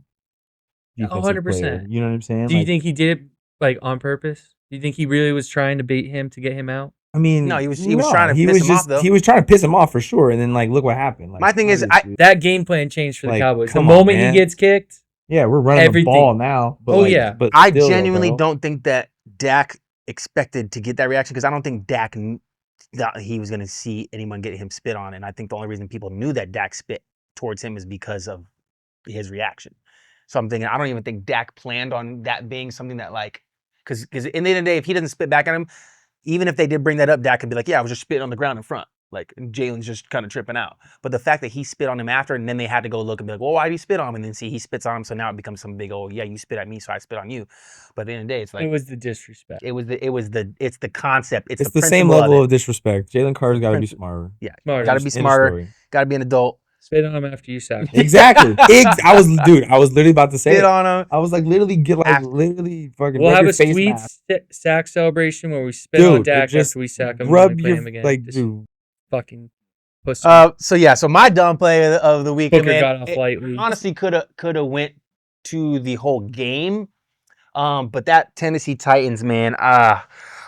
Defensive 100%. player. You know what I'm saying? Do you Like, think he did it like on purpose? Do you think he really was trying to bait him to get him out? I mean, No, he was trying to he piss was him off, though. He was trying to piss him off for sure. And then like look what happened. Like, My thing is, obviously- That game plan changed for the Like, Cowboys. The come on, moment he man. gets kicked, yeah, we're running everything. the ball now. But Oh, like, yeah. But I still, though, genuinely bro. don't think that Dak expected to get that reaction because I don't think Dak thought he was gonna see anyone get him spit on, and I think the only reason people knew that Dak spit towards him is because of his reaction. So I'm thinking I don't even think Dak planned on that being something that like because in the end of the day, if he doesn't spit back at him, even if they did bring that up, Dak could be like, yeah, I was just spitting on the ground in front. Like Jalen's just kind of tripping out. But the fact that he spit on him after, and then they had to go look and be like, well, why did he spit on him? And then see he spits on him, so now it becomes some big old, yeah, you spit at me, so I spit on you. But at the end of the day, it's like it was the disrespect. it's the concept. It's the same principle level of of disrespect. Jalen Carter's got to be Principle. smarter. Smarter. Gotta be End of smarter. story. Got to be an adult. Spit on him after you sack him. Exactly. I was literally about to say Spit it. on him. I was like literally After- literally fucking We'll rub have your a face sweet mask. sack celebration where we spit on Dude, Dak just after we sack him rub and we play your him again. like Just dude. fucking pussy. So my dumb play of the week, Booker man, got off it lightly. honestly could have went to the whole game. But that Tennessee Titans, man, I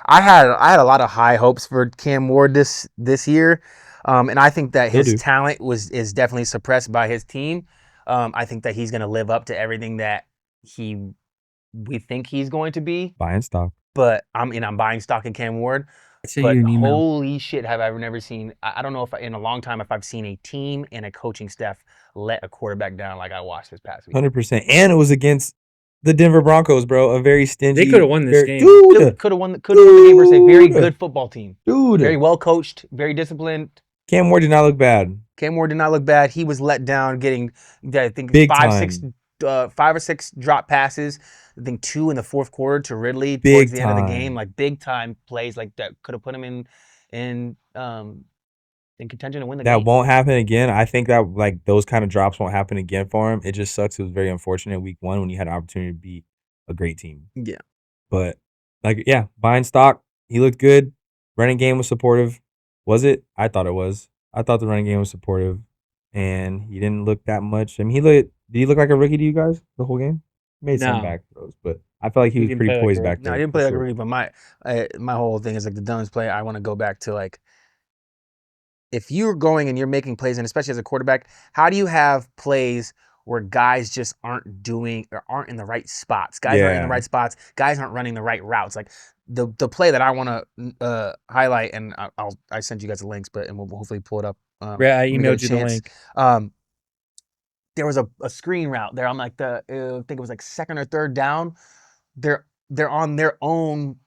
had a lot of high hopes for Cam Ward this year. And I think that He'll his do. talent is definitely suppressed by his team. I think that he's going to live up to everything that we think he's going to be. Buying stock. But I'm buying stock in Cam Ward. Send But you an email. holy shit, have I ever never seen? I don't know if in a long time if I've seen a team and a coaching staff let a quarterback down like I watched this past week. 100%. And it was against the Denver Broncos, bro. A very stingy. They coulda won this game. Dude. Could have won the game versus a very Dude. good football team. Dude. Very well coached, very disciplined. Cam Ward did not look bad. Cam Ward did not look bad. He was let down, getting I think Big 5 or 6 drop passes. I think 2 in the fourth quarter to Ridley Big towards the end of the time. game, like big time plays like that could have put him in contention to win the That game. won't happen again. I think that like those kind of drops won't happen again for him. It just sucks. It was very unfortunate week 1 when you had an opportunity to beat a great team. Yeah. But like, yeah, buying stock. He looked good. Running game was supportive. Was it? I thought it was. I thought the running game was supportive, and he didn't look that much. I mean, did he look like a rookie to you guys the whole game? Made some No. back throws, but I felt like he He was didn't pretty play like poised a back rookie. there. No, I didn't play for like a sure. rookie, but my whole thing is like the dumbest play. I want to go back to like if you're going and you're making plays, and especially as a quarterback, how do you have plays where guys just aren't in the right spots. Guys aren't in the right spots. Guys aren't running the right routes. Like the play that I want to highlight, and I sent you guys the links, and we'll hopefully pull it up. Yeah, I emailed you the link. There was a screen route there. I'm like I think it was like second or third down. They're on their own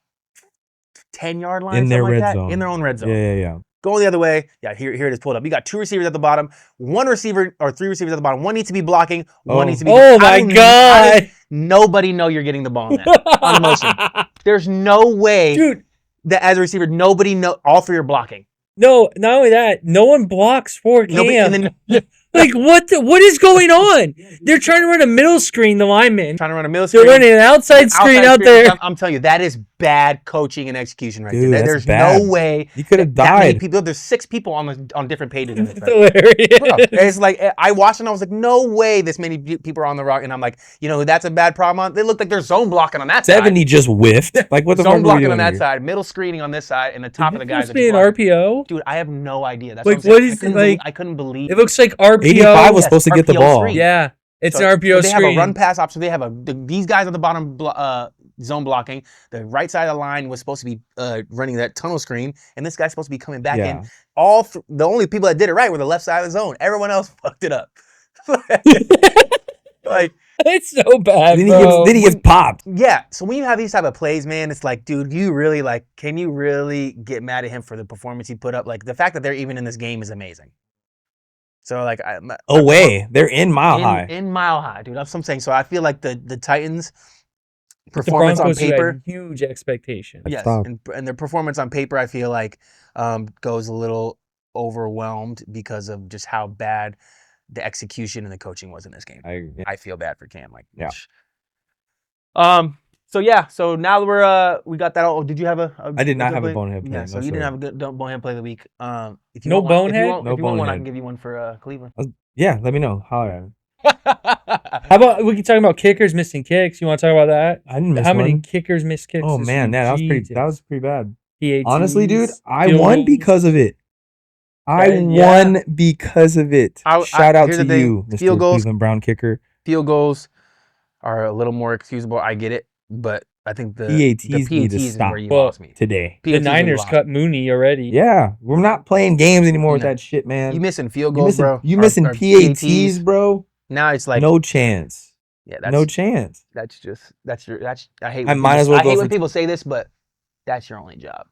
10-yard line, in their something like red that. zone. In their own red zone. Yeah. Going the other way. Yeah, here it is pulled up. You got 2 receivers at the bottom, 1 receiver or 3 receivers at the bottom. One needs to be blocking, one needs to be. Oh my God! How does nobody know you're getting the ball in that on motion? There's no way, dude, that as a receiver, nobody know all 3 are blocking. No, not only that, no one blocks for Cam. Like, what is going on? They're trying to run a middle screen, the linemen. Trying to run a middle screen. They're running an outside screen out there. I'm telling you, that is bad coaching and execution right Dude, there. There's no way. You could have that many died. people. There's 6 people on different pages of this. That's hilarious. Bro, it's like, I watched and I was like, no way this many people are on the rock. And I'm like, that's a bad problem on. They look like they're zone blocking on that side. 70 just whiffed. Like, what the fuck zone are we blocking doing on that here? side, middle screening on this side, and the top of the guys. Must be an RPO. Dude, I have no idea. That's Like, what is it? I couldn't believe. It looks like RPO. 85 was supposed to get the RPO ball. screen. Yeah, it's an RPO so they screen. have a run pass option. They have these guys at the bottom zone blocking. The right side of the line was supposed to be running that tunnel screen, and this guy's supposed to be coming back in. The only people that did it right were the left side of the zone. Everyone else fucked it up. Like, it's so bad. Then he gets popped. Yeah. So when you have these type of plays, man, it's like, dude, can you really get mad at him for the performance he put up? Like, the fact that they're even in this game is amazing. So like, They're in Mile High. In Mile High, dude. That's what I'm saying. So I feel like the Titans' performance on paper, huge expectations. Yes, and their performance on paper, I feel like goes a little overwhelmed because of just how bad the execution and the coaching was in this game. I feel bad for Cam. Like, yeah. So now that we got that. Oh, did you have a I did not have play? a bonehead play. Yeah, so you didn't have a good bonehead play of the week. If you No want one- bonehead? If you want one, I can give you one for Cleveland. Yeah, let me know. Holler at him. How about we can talk about kickers missing kicks? You want to talk about that? I didn't miss How many one. kickers missed kicks? Oh this man, week? that was Jesus. pretty bad. PATs, Honestly, dude, I field won goals. because of it. I Yeah. won because of it. Shout out to you, Mr. Field goals- Cleveland Brown kicker. Field goals are a little more excusable. I get it, but I think the PATs PATs need to is stop where you Well, lost me. today. The PATs is where you Niners lost cut me. Mooney already. Yeah, we're not playing games anymore with No. that shit, man. You missing field You goals, missing, bro. you Or- missing or PATs, bro. Now it's like No chance. yeah, that's No chance. I hate. I might as well I go hate for when people say this, but that's your only job.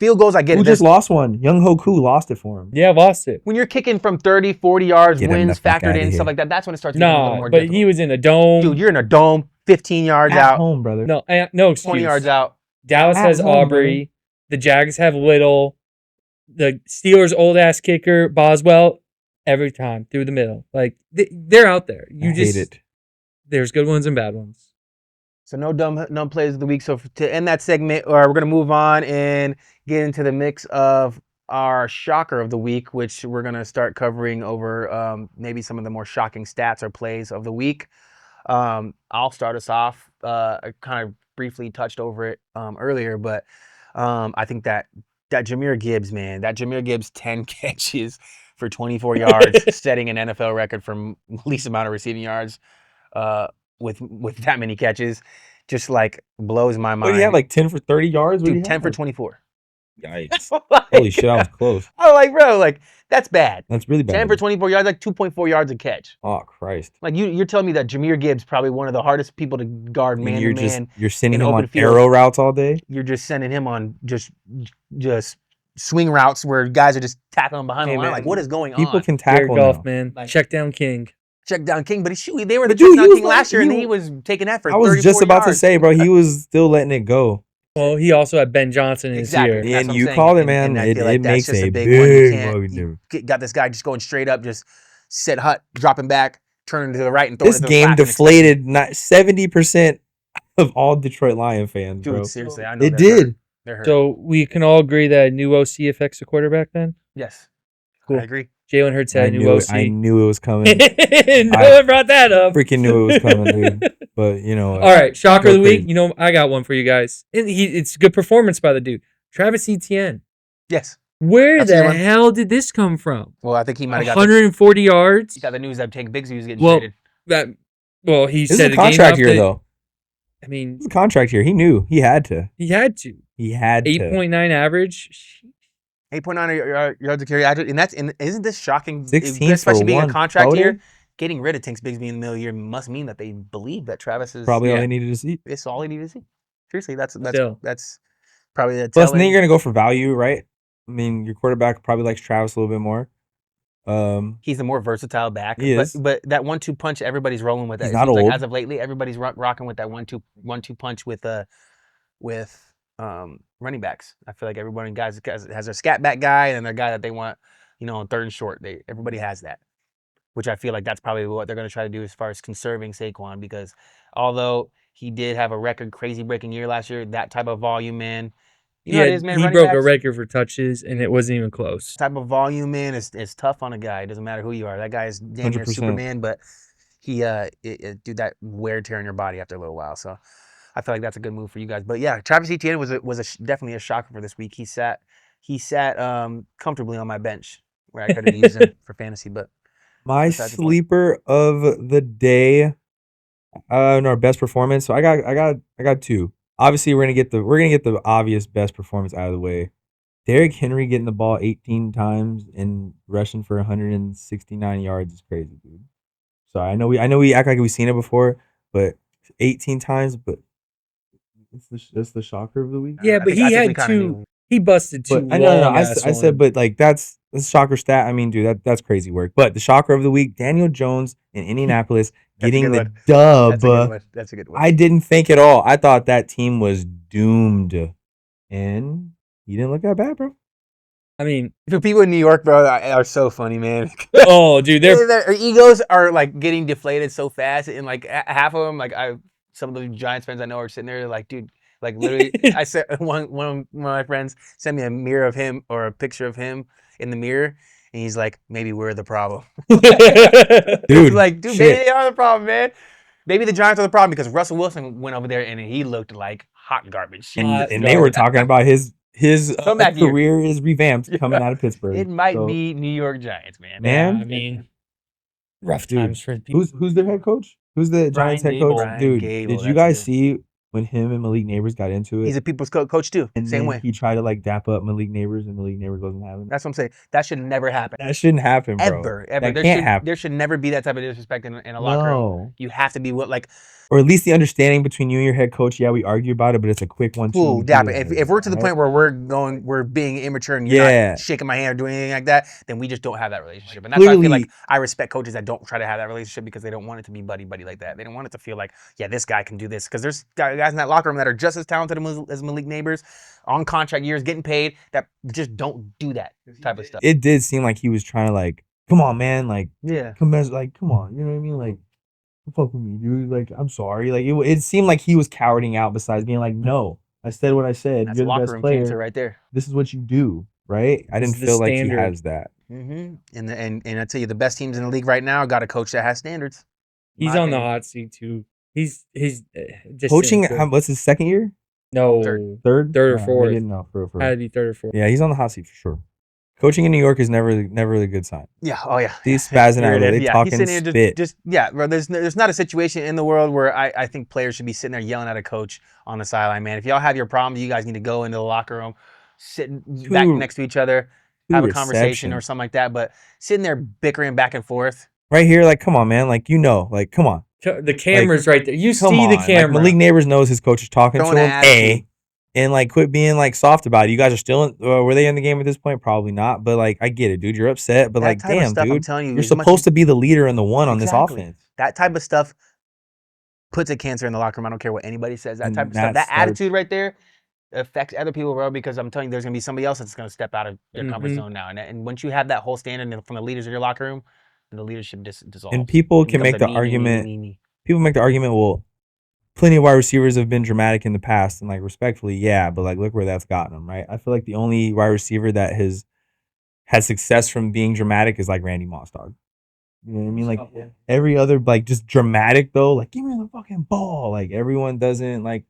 Field goals, I get Who it. just lost one? Young Hoku lost it for him. Yeah, lost it. When you're kicking from 30, 40 yards, Get him wins the fuck factored outta in, here. stuff like that, that's when it starts getting a little No, more but difficult. he was in a dome. Dude, you're in a dome, 15 yards At out, home, brother. No excuse. 20 yards out. Dallas At has home, Aubrey. The Jags have Little. The Steelers' old ass kicker Boswell. Every time through the middle, like they're out there. I hate it. There's good ones and bad ones. So no dumb plays of the week. So to end that segment, we're going to move on and get into the mix of our shocker of the week, which we're going to start covering over maybe some of the more shocking stats or plays of the week. I'll start us off. I kind of briefly touched over it earlier, but I think that Jahmyr Gibbs, man, that Jahmyr Gibbs 10 catches for 24 yards, setting an NFL record for least amount of receiving yards with that many catches, just like blows my mind. What, he had like 10 for 30 yards? Dude, 10 for 24. Yikes. Like, Holy shit, I was close. I'm like, bro, like, that's bad. That's really bad. 10 for 24 yards, like 2.4 yards a catch. Oh, Christ. Like, you're telling me that Jahmyr Gibbs probably one of the hardest people to guard And man you're to man. you're sending in him open on field. arrow routes all day? You're just sending him on just swing routes where guys are just tackling him behind Hey, the line. man, Like, what is going People on? can Jared tackle Goff, now. man. Like- Check down King. Check down King, but they were the But dude, check down he was King last like- year, and he- he was taking that for I was 30, just 40 about to yards. say, bro, he was still letting it go. Well, he also had Ben Johnson in his Exactly. year. That's And what I'm you saying. called it, And man. I It feel like that's makes just a big one. You big can't- fucking you difference. got this guy just going straight up, just sit hut, dropping back, turning to the right, and throwing This it to the game flat and deflated not 70% of all Detroit Lion fans, bro. Dude, seriously, I know It they're hurt. did. They're hurt. So we can all agree that a new OC affects the quarterback then? Yes, Cool. I agree. Jalen Hurts had I a new knew OC. I knew it was coming. No I one brought that up. Freaking knew it was coming, dude. But you know, All right, shocker of the Go week. crazy. You know, I got one for you guys. And it's good performance by the dude. Travis Etienne. Yes. Where That's a good the one. hell did this come from? Well, I think he might have got 140 yards. the news that Tank Bigsby was getting Well, traded. He This is said a a game contract off year, the- though. I mean, This is a contract year. He knew. He had to. he had to. He had to. 8.9 average. 8.9 yards a carry. Isn't this shocking? 16 for Especially being a contract year. $140? Getting rid of Tank Bigsby in the middle of the year must mean that they believe that Travis is Probably all they needed to see. It's all he needed to see. Seriously, that's Still. probably the Plus, then telling. you're gonna go for value, right? I mean, your quarterback probably likes Travis a little bit more. He's a more versatile back. He is. But that 1-2 punch, everybody's rolling with that. He's It not seems old. like as of lately, everybody's rocking with that 1-2 punch with running backs. I feel like everybody guys has their scat back guy and their guy that they want, on third and short. Everybody has that, which I feel like that's probably what they're going to try to do as far as conserving Saquon, because although he did have a record crazy breaking year last year, that type of volume, man. You know what it is, man. He running broke a backs, record for touches, and it wasn't even close. type of volume, man, is tough on a guy. It doesn't matter who you are. That guy is damn near 100%. Superman, but he do that wear and tear in your body after a little while. So I feel like that's a good move for you guys. But yeah, Travis Etienne was definitely a shocker for this week. He sat comfortably on my bench where I could have used him for fantasy. But My besides the point. sleeper of the day, our best performance. So I got two. Obviously, we're gonna get the obvious best performance out of the way. Derrick Henry getting the ball 18 times and rushing for 169 yards is crazy, dude. So I know we act like we've seen it before, but 18 times, but it's the shocker of the week. Yeah, but I he think we had kinda two. knew. He busted two. But I know, long-ass I said, ones. but like that's a shocker stat. I mean, dude, that's crazy work. But the shocker of the week, Daniel Jones in Indianapolis That's a getting good the one. dub. That's a good one. That's a good one. I didn't think at all. I thought that team was doomed, and he didn't look that bad, bro. I mean, For people in New York, bro, are so funny, man. oh, dude, they're Their egos are like getting deflated so fast, and like half of them, like some of the Giants fans I know are sitting there like, dude, like literally, I said one of my friends sent me a mirror of him or a picture of him in the mirror, and he's like, maybe we're the problem. Dude, Like, dude, shit. maybe they are the problem, man. Maybe the Giants are the problem because Russell Wilson went over there and he looked like hot garbage. And they were talking about his Comeback year. career is revamped coming out of Pittsburgh. It might So, be New York Giants, man. Man. I mean, rough Dude, times for people. Who's their head coach? Who's the Giants head coach? Brian Dude, Gable, did you that's guys it. see when him and Malik Neighbors got into it? He's a people's coach too. and Same then way. he tried to like dap up Malik Neighbors, and Malik Neighbors wasn't having it. That's what I'm saying. That should never happen. That shouldn't happen, bro. Ever. That There can't should, happen. There should never be that type of disrespect in a locker room. No. You have to be like, Or at least the understanding between you and your head coach. Yeah, we argue about it, but it's a quick one. ooh, dap it. If we're to the point where we're being immature and you're Yeah. not shaking my hand or doing anything like that, then we just don't have that relationship. And that's why I feel Clearly- like I respect coaches that don't try to have that relationship because they don't want it to be buddy like that. They don't want it to feel like, yeah, this guy can do this. Because there's guys in that locker room that are just as talented as Malik Neighbors, on contract years, getting paid, that just don't do that type of stuff. it did seem like he was trying to like, come on, man, like Yeah. come on, you know what I mean? Like, don't fuck with me, dude. Like, I'm sorry. Like, it seemed like he was cowarding out. Besides being like, no, I said what I said. That's You're the locker best room player. cancer right there. This is what you do, right? I This didn't is the feel like he standard. has that. Mm-hmm. And I tell you, the best teams in the league right now got a coach that has standards. He's My on the opinion. hot seat too. He's just Coaching, sitting cool. what's his second year? No, Third. Third Third or No, fourth. I didn't know. For had to be third or fourth. Yeah, he's on the hot seat for sure. Coaching in New York is never a good sign. Yeah. Oh yeah. These spazzing out, they He's talking sitting here spit. just yeah, bro. There's not a situation in the world where I think players should be sitting there yelling at a coach on the sideline, man. If y'all have your problems, you guys need to go into the locker room, sit back next to each other, have a conversation or something like that. But sitting there bickering back and forth. Right here, like, come on, man. Like, like, come on. The camera's right there. You Come see on. the Like, camera. Malik Neighbors knows his coach is talking Throwing to him. an attitude. And like, quit being like soft about it. You guys are still in, were they in the game at this point? Probably not. But like, I get it, dude. You're upset. But That like, type of damn, stuff, I'm dude. telling you, You're as much supposed as- to be the leader and the one on this Exactly. offense. That type of stuff puts a cancer in the locker room. I don't care what anybody says. That And type of stuff, that that starts- attitude right there affects other people, bro. Because I'm telling you, there's gonna be somebody else that's gonna step out of their comfort Mhm. zone now. And once you have that whole standard from the leaders in your locker room, then the leadership dissolves. And people It can becomes make a the me. argument. People make the argument, well, plenty of wide receivers have been dramatic in the past, and like respectfully, yeah, but like look where that's gotten them, right? I feel like the only wide receiver that has had success from being dramatic is like Randy Moss, dog. You know what I mean? Like every other like just dramatic though, like give me the fucking ball. Like everyone doesn't like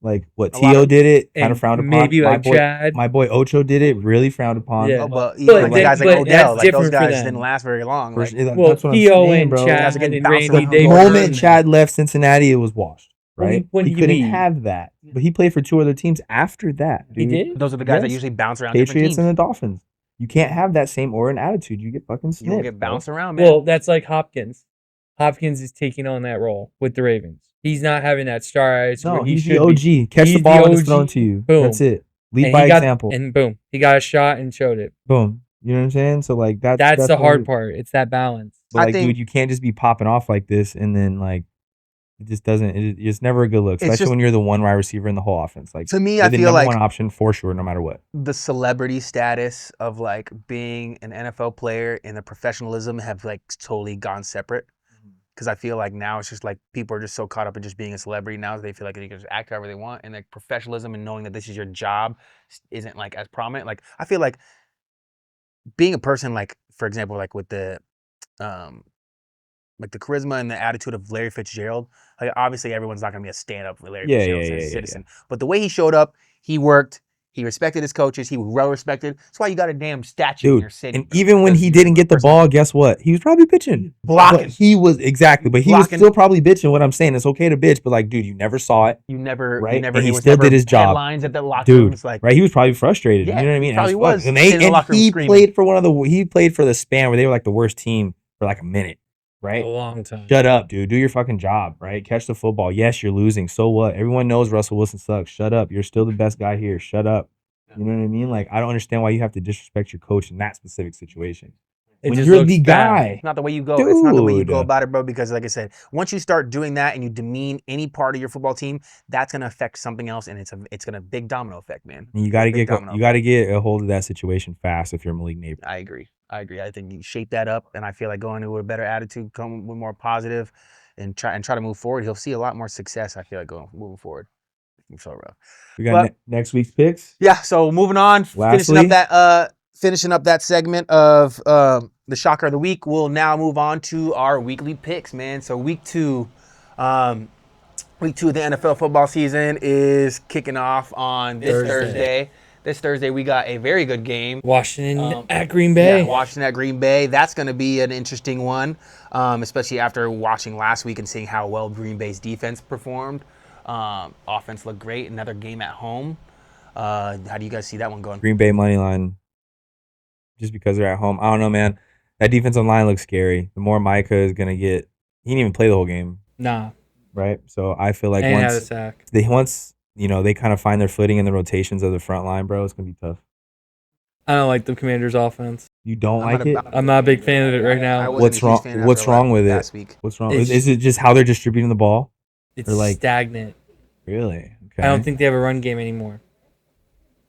Like what A lot T.O. of- did it, kind and of frowned upon. maybe like Chad. My boy Ocho did it, really frowned upon. Yeah. Oh, but But even like they- guys like but Odell, that's like those different for guys them. didn't last very long. Like, Well, That's what I'm T.O. saying, and bro. Guys are Chad getting and bounced Randy, around they The Jordan. were moment good. Chad left Cincinnati, it was washed. Right? When he did couldn't he leave? have that, but he played for 2 other teams after that. He Dude. did? those are the guys that Yes. usually bounce around different Patriots teams. and the Dolphins. You can't have that same aura and attitude. You get fucking You will snipped. get bro. bounced around, man. Well, that's like Hopkins. Hopkins is taking on that role with the Ravens. He's not having that star eyes. No, where he he's the should be. OG. Catch He's the the ball when it's OG. thrown to you. Boom. That's it. Lead And by he got, example. and boom, he got a shot and showed it. Boom. You know what I'm saying? So like that's That's the what hard it- part. It's that balance. But I like, think- dude, you can't just be popping off like this and then like it just doesn't. It's never a good look, especially just- when you're the one wide receiver in the whole offense. Like To me, you're I the feel number like one option for sure, no matter what. the celebrity status of like being an NFL player and the professionalism have like totally gone separate. Because I feel like now it's just like people are just so caught up in just being a celebrity now, they feel like they can just act however they want, and like professionalism and knowing that this is your job isn't like as prominent. Like I feel like being a person, like for example, like with the like the charisma and the attitude of Larry Fitzgerald, like obviously everyone's not gonna be a stand-up for Larry Fitzgerald as a citizen. But the way he showed up, he worked, he respected his coaches, he was well respected. That's why you got a damn statue in Dude, your city. and even when because he you're didn't a get the person- ball, guess what? He was probably bitching. Blocking. But he was exactly, but he Blocking. was still probably bitching. What I'm saying, it's okay to bitch, but like, dude, you never saw it, You never, right? you never. And he it was still never did his job. Headlines at the locker Dude, rooms, like right? He was probably frustrated. Yeah, You know what I he mean? probably As fuck. was And, sitting in the locker room he screaming. played for he played for the span where they were like the worst team for like a minute, right? A long time. Shut up, dude. Do your fucking job, right? Catch the football. Yes, you're losing. So what? Everyone knows Russell Wilson sucks. Shut up. You're still the best guy here. Shut up. You know what I mean? Like, I don't understand why you have to disrespect your coach in that specific situation. It When just you're looks the bad. guy. it's not the way you go. It's not the way you go Dude. about it, bro. Because like I said, once you start doing that and you demean any part of your football team, that's gonna affect something else, and it's gonna big domino effect, man. And you got to Big get domino you got to get a hold of that situation fast if you're Malik Neighbor. I agree. I think you shape that up, and I feel like going into with a better attitude, come with more positive, and try to move forward. He'll see a lot more success. I feel like moving forward. So rough. We got But- next week's picks. Yeah. So moving on, finishing Lastly- up that segment of the shocker of the week. We'll now move on to our weekly picks, man. So week two of the NFL football season is kicking off on this Thursday. This Thursday we got a very good game. Washington at Green Bay. Yeah, Washington at Green Bay. That's going to be an interesting one, especially after watching last week and seeing how well Green Bay's defense performed. Offense looked great. Another game at home. How do you guys see that one going? Green Bay money line. Just because they're at home. I don't know, man. That defensive line looks scary. The more Micah is gonna get, he didn't even play the whole game, Nah. right? So I feel like And had a once sack. they kind of find their footing in the rotations of the front line, bro, it's gonna be tough. I don't like the Commanders' offense. You don't I'm like not a- it? I'm not a big fan of it right I now. wasn't What's a huge wrong- fan after what's wrong with it? last week. What's wrong? It's- Is it just how they're distributing the ball? It's Or like- stagnant. Really? Okay. I don't think they have a run game anymore.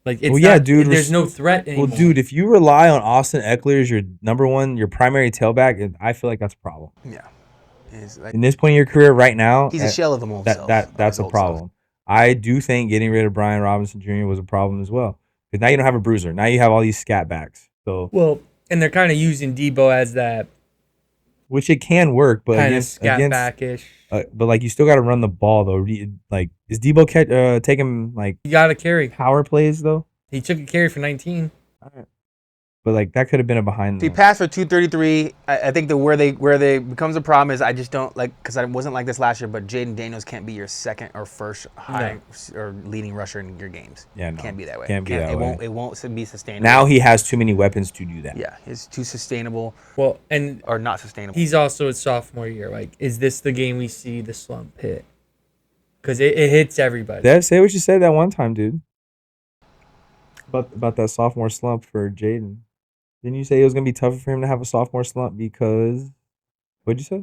Like it's Well, yeah, not- dude, There's no threat anymore. Well, dude, if you rely on Austin Eckler as your number one, your primary tailback, I feel like that's a problem. Yeah. It's like, In this point in your career, right now, he's a shell of himself. that's a problem. I do think getting rid of Brian Robinson Jr. was a problem as well. Because now you don't have a bruiser. Now you have all these scat backs. So, Well, and they're kind of using Debo as that which it can work, but kind of against, scat against backish. but like you still got to run the ball though. Like is Debo taking like You got to carry. power plays though? He took a carry for 19. But like that could have been a behind. He the- passed for 233. I think that where they becomes a problem is I just don't like, because I wasn't like this last year, but Jaden Daniels can't be your second or first high or leading rusher in your games. Yeah, no. Can't be that way. Can't be that way. It won't be sustainable. Now he has too many weapons to do that. Yeah, it's too sustainable Well, and or not sustainable. he's also his sophomore year. Like, is this the game we see the slump hit? Because it hits everybody. Say what you said that one time, dude. About that sophomore slump for Jaden. Didn't you say it was gonna be tougher for him to have a sophomore slump because what'd you say?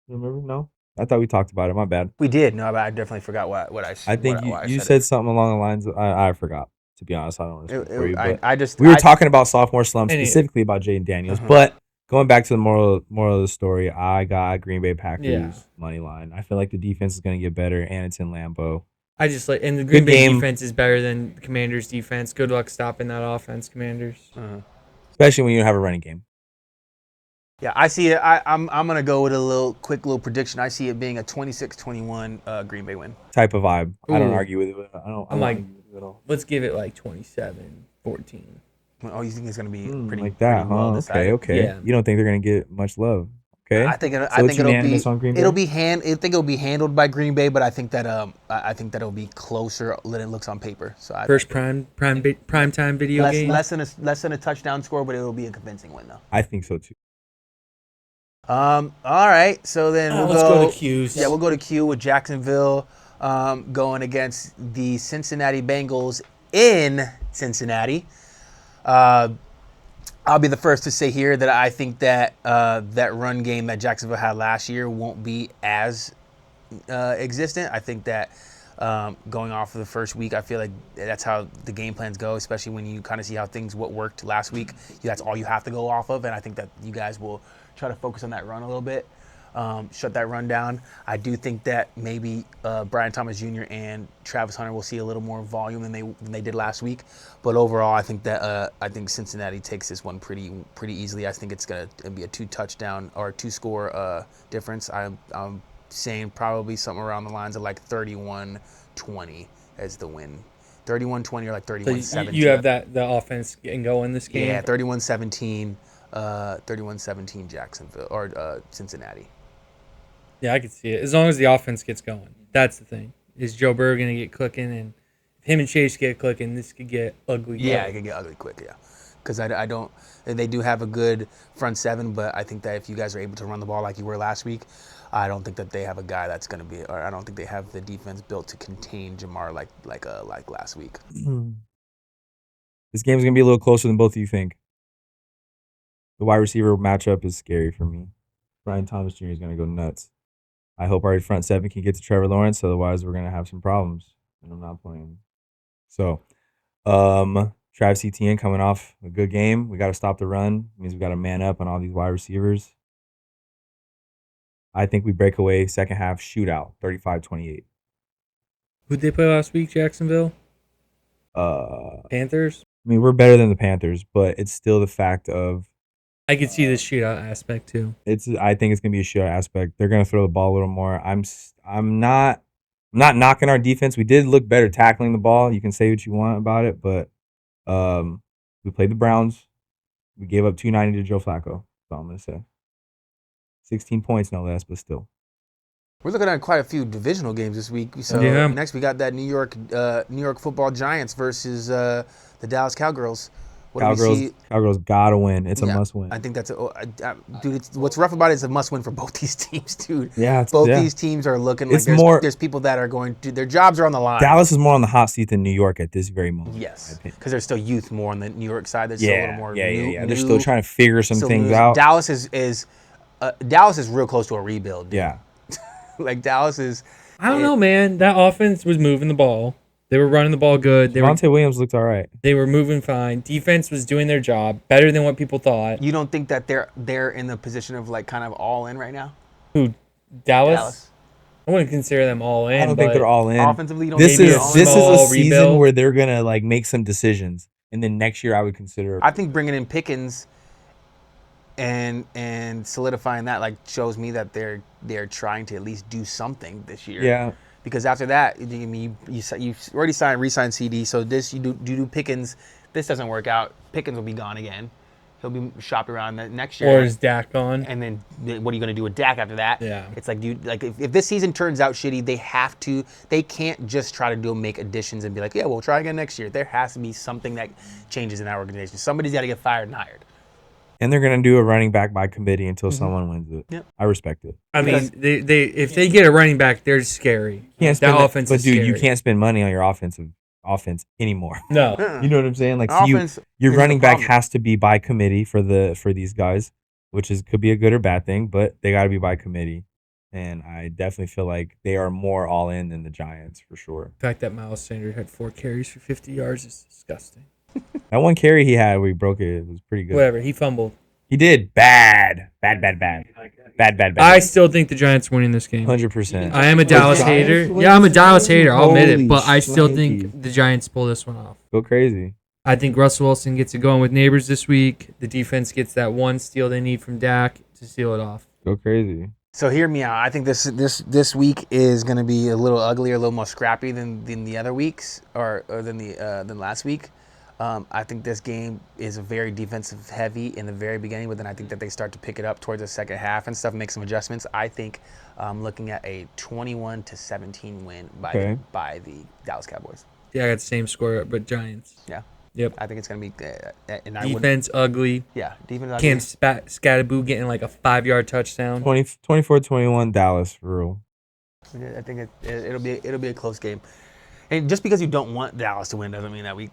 You remember? No? I thought we talked about it. My bad. We did. No, but I definitely forgot what I said. I think you said something along the lines of I forgot. To be honest, I don't want to speak for you. But we were talking about sophomore slump, Anyway. specifically about Jaden Daniels. Uh-huh. But going back to the moral of the story, I got Green Bay Packers Yeah. money line. I feel like the defense is gonna get better, and it's in Lambeau. I just like, and the Green Good Bay game. defense is better than the Commanders' defense. Good luck stopping that offense, Commanders. Especially when you don't have a running game. Yeah, I see it. I'm gonna go with a quick little prediction. I see it being a 26-21 Green Bay win. Type of vibe. I don't Ooh. argue with it. I don't I'm like, argue with it at all. let's give it like 27-14. Oh, you think it's gonna be pretty Like that, pretty well huh? decided? Okay. Yeah. You don't think they're gonna get much love? Okay. I think So it's unanimous on Green Bay? I think it'll be handled by Green Bay, but I think that I think that it'll be closer than it looks on paper. So First prime time video game. less than a touchdown score, but it'll be a convincing win though. I think so too. All right, so then we'll let's go to Q's. Yeah, we'll go to Q with Jacksonville going against the Cincinnati Bengals in Cincinnati. I'll be the first to say here that I think that that run game that Jacksonville had last year won't be as existent. I think that going off of the first week, I feel like that's how the game plans go, especially when you kind of see how what worked last week. That's all you have to go off of, and I think that you guys will try to focus on that run a little bit, shut that run down. I do think that maybe Brian Thomas Jr. and Travis Hunter will see a little more volume than they did last week, but overall, I think that Cincinnati takes this one pretty easily. I think it's gonna be a 2-touchdown or 2-score difference. I'm saying probably something around the lines of like 31-20 as the win. 31-20 or like 31-17. So you have the offense getting going this game? Yeah, 31-17, 31-17 Jacksonville or Cincinnati. Yeah, I could see it. As long as the offense gets going. That's the thing. Is Joe Burrow going to get clicking? And if him and Chase get clicking, this could get ugly. Yeah, it could get ugly quick, yeah. Because I don't – they do have a good front seven, but I think that if you guys are able to run the ball like you were last week, I don't think that they have a guy that's going to be – or I don't think they have the defense built to contain Jamar like last week. This game's going to be a little closer than both of you think. The wide receiver matchup is scary for me. Brian Thomas Jr. is going to go nuts. I hope our front seven can get to Trevor Lawrence, otherwise we're going to have some problems, and I'm not playing. So, Travis Etienne coming off a good game. We got to stop the run. It means we got to man up on all these wide receivers. I think we break away second half shootout, 35-28. Who'd they play last week, Jacksonville? Panthers? I mean, we're better than the Panthers, but it's still the fact of I could see the shootout aspect too. I think it's gonna be a shootout aspect. They're gonna throw the ball a little more. I'm not knocking our defense. We did look better tackling the ball. You can say what you want about it, but we played the Browns. We gave up 290 to Joe Flacco. That's all I'm gonna say. 16 points, no less, but still. We're looking at quite a few divisional games this week. So next we got that New York Football Giants versus the Dallas Cowgirls. Cowgirls gotta win. It's a must win. I think that's dude. What's rough about it is a must win for both these teams, dude. Yeah, these teams are looking like there's people that are going to their jobs are on the line. Dallas is more on the hot seat than New York at this very moment. Yes, because there's still youth more on the New York side. There's still a little more. Yeah. They're still trying to figure some things out. Dallas is real close to a rebuild. Dude. Yeah, like Dallas is. I don't know, man. That offense was moving the ball. They were running the ball good. Devontae Williams looked all right. They were moving fine. Defense was doing their job better than what people thought. You don't think that they're in the position of like kind of all in right now? Who? Dallas? I wouldn't consider them all in. I don't think they're all in. Offensively, you don't this is a season rebuild where they're gonna like make some decisions, and then next year I would consider. I think bringing in Pickens and solidifying that like shows me that they're trying to at least do something this year. Yeah. Because after that, you already re-signed CD. So this you do Pickens. This doesn't work out. Pickens will be gone again. He'll be shopped around next year. Or is Dak gone? And then what are you going to do with Dak after that? Yeah. It's like, dude, like if this season turns out shitty, they can't just try to make additions and be like, yeah, we'll try again next year. There has to be something that changes in that organization. Somebody's got to get fired and hired. And they're gonna do a running back by committee until someone wins it. Yep. I respect it. I mean, they if they get a running back, they're scary. That offense is scary. But dude, you can't spend money on your offense anymore. No. You know what I'm saying? Like your running back has to be by committee for these guys, which could be a good or bad thing, but they got to be by committee. And I definitely feel like they are more all in than the Giants for sure. The fact that Miles Sanders had 4 carries for 50 yards is disgusting. That one carry he had where he broke it was pretty good. Whatever, he fumbled. He did. Bad. I still think the Giants are winning this game. 100%. I am a Dallas hater. Yeah, I'm a Dallas hater. I'll admit it. But I still think the Giants pull this one off. Go crazy. I think Russell Wilson gets it going with Neighbors this week. The defense gets that one steal they need from Dak to seal it off. Go crazy. So hear me out. I think this week is going to be a little uglier, a little more scrappy than the other weeks or than last week. I think this game is very defensive heavy in the very beginning, but then I think that they start to pick it up towards the second half and stuff, make some adjustments. I think I'm looking at a 21-17 win by the Dallas Cowboys. Yeah, I got the same score, but Giants. Yeah. Yep. I think it's going to be Defense ugly. Yeah, defense ugly. Cam Scattaboo getting like a 5-yard touchdown. 24-21 Dallas for real. I think it'll be a close game. And just because you don't want Dallas to win doesn't mean that we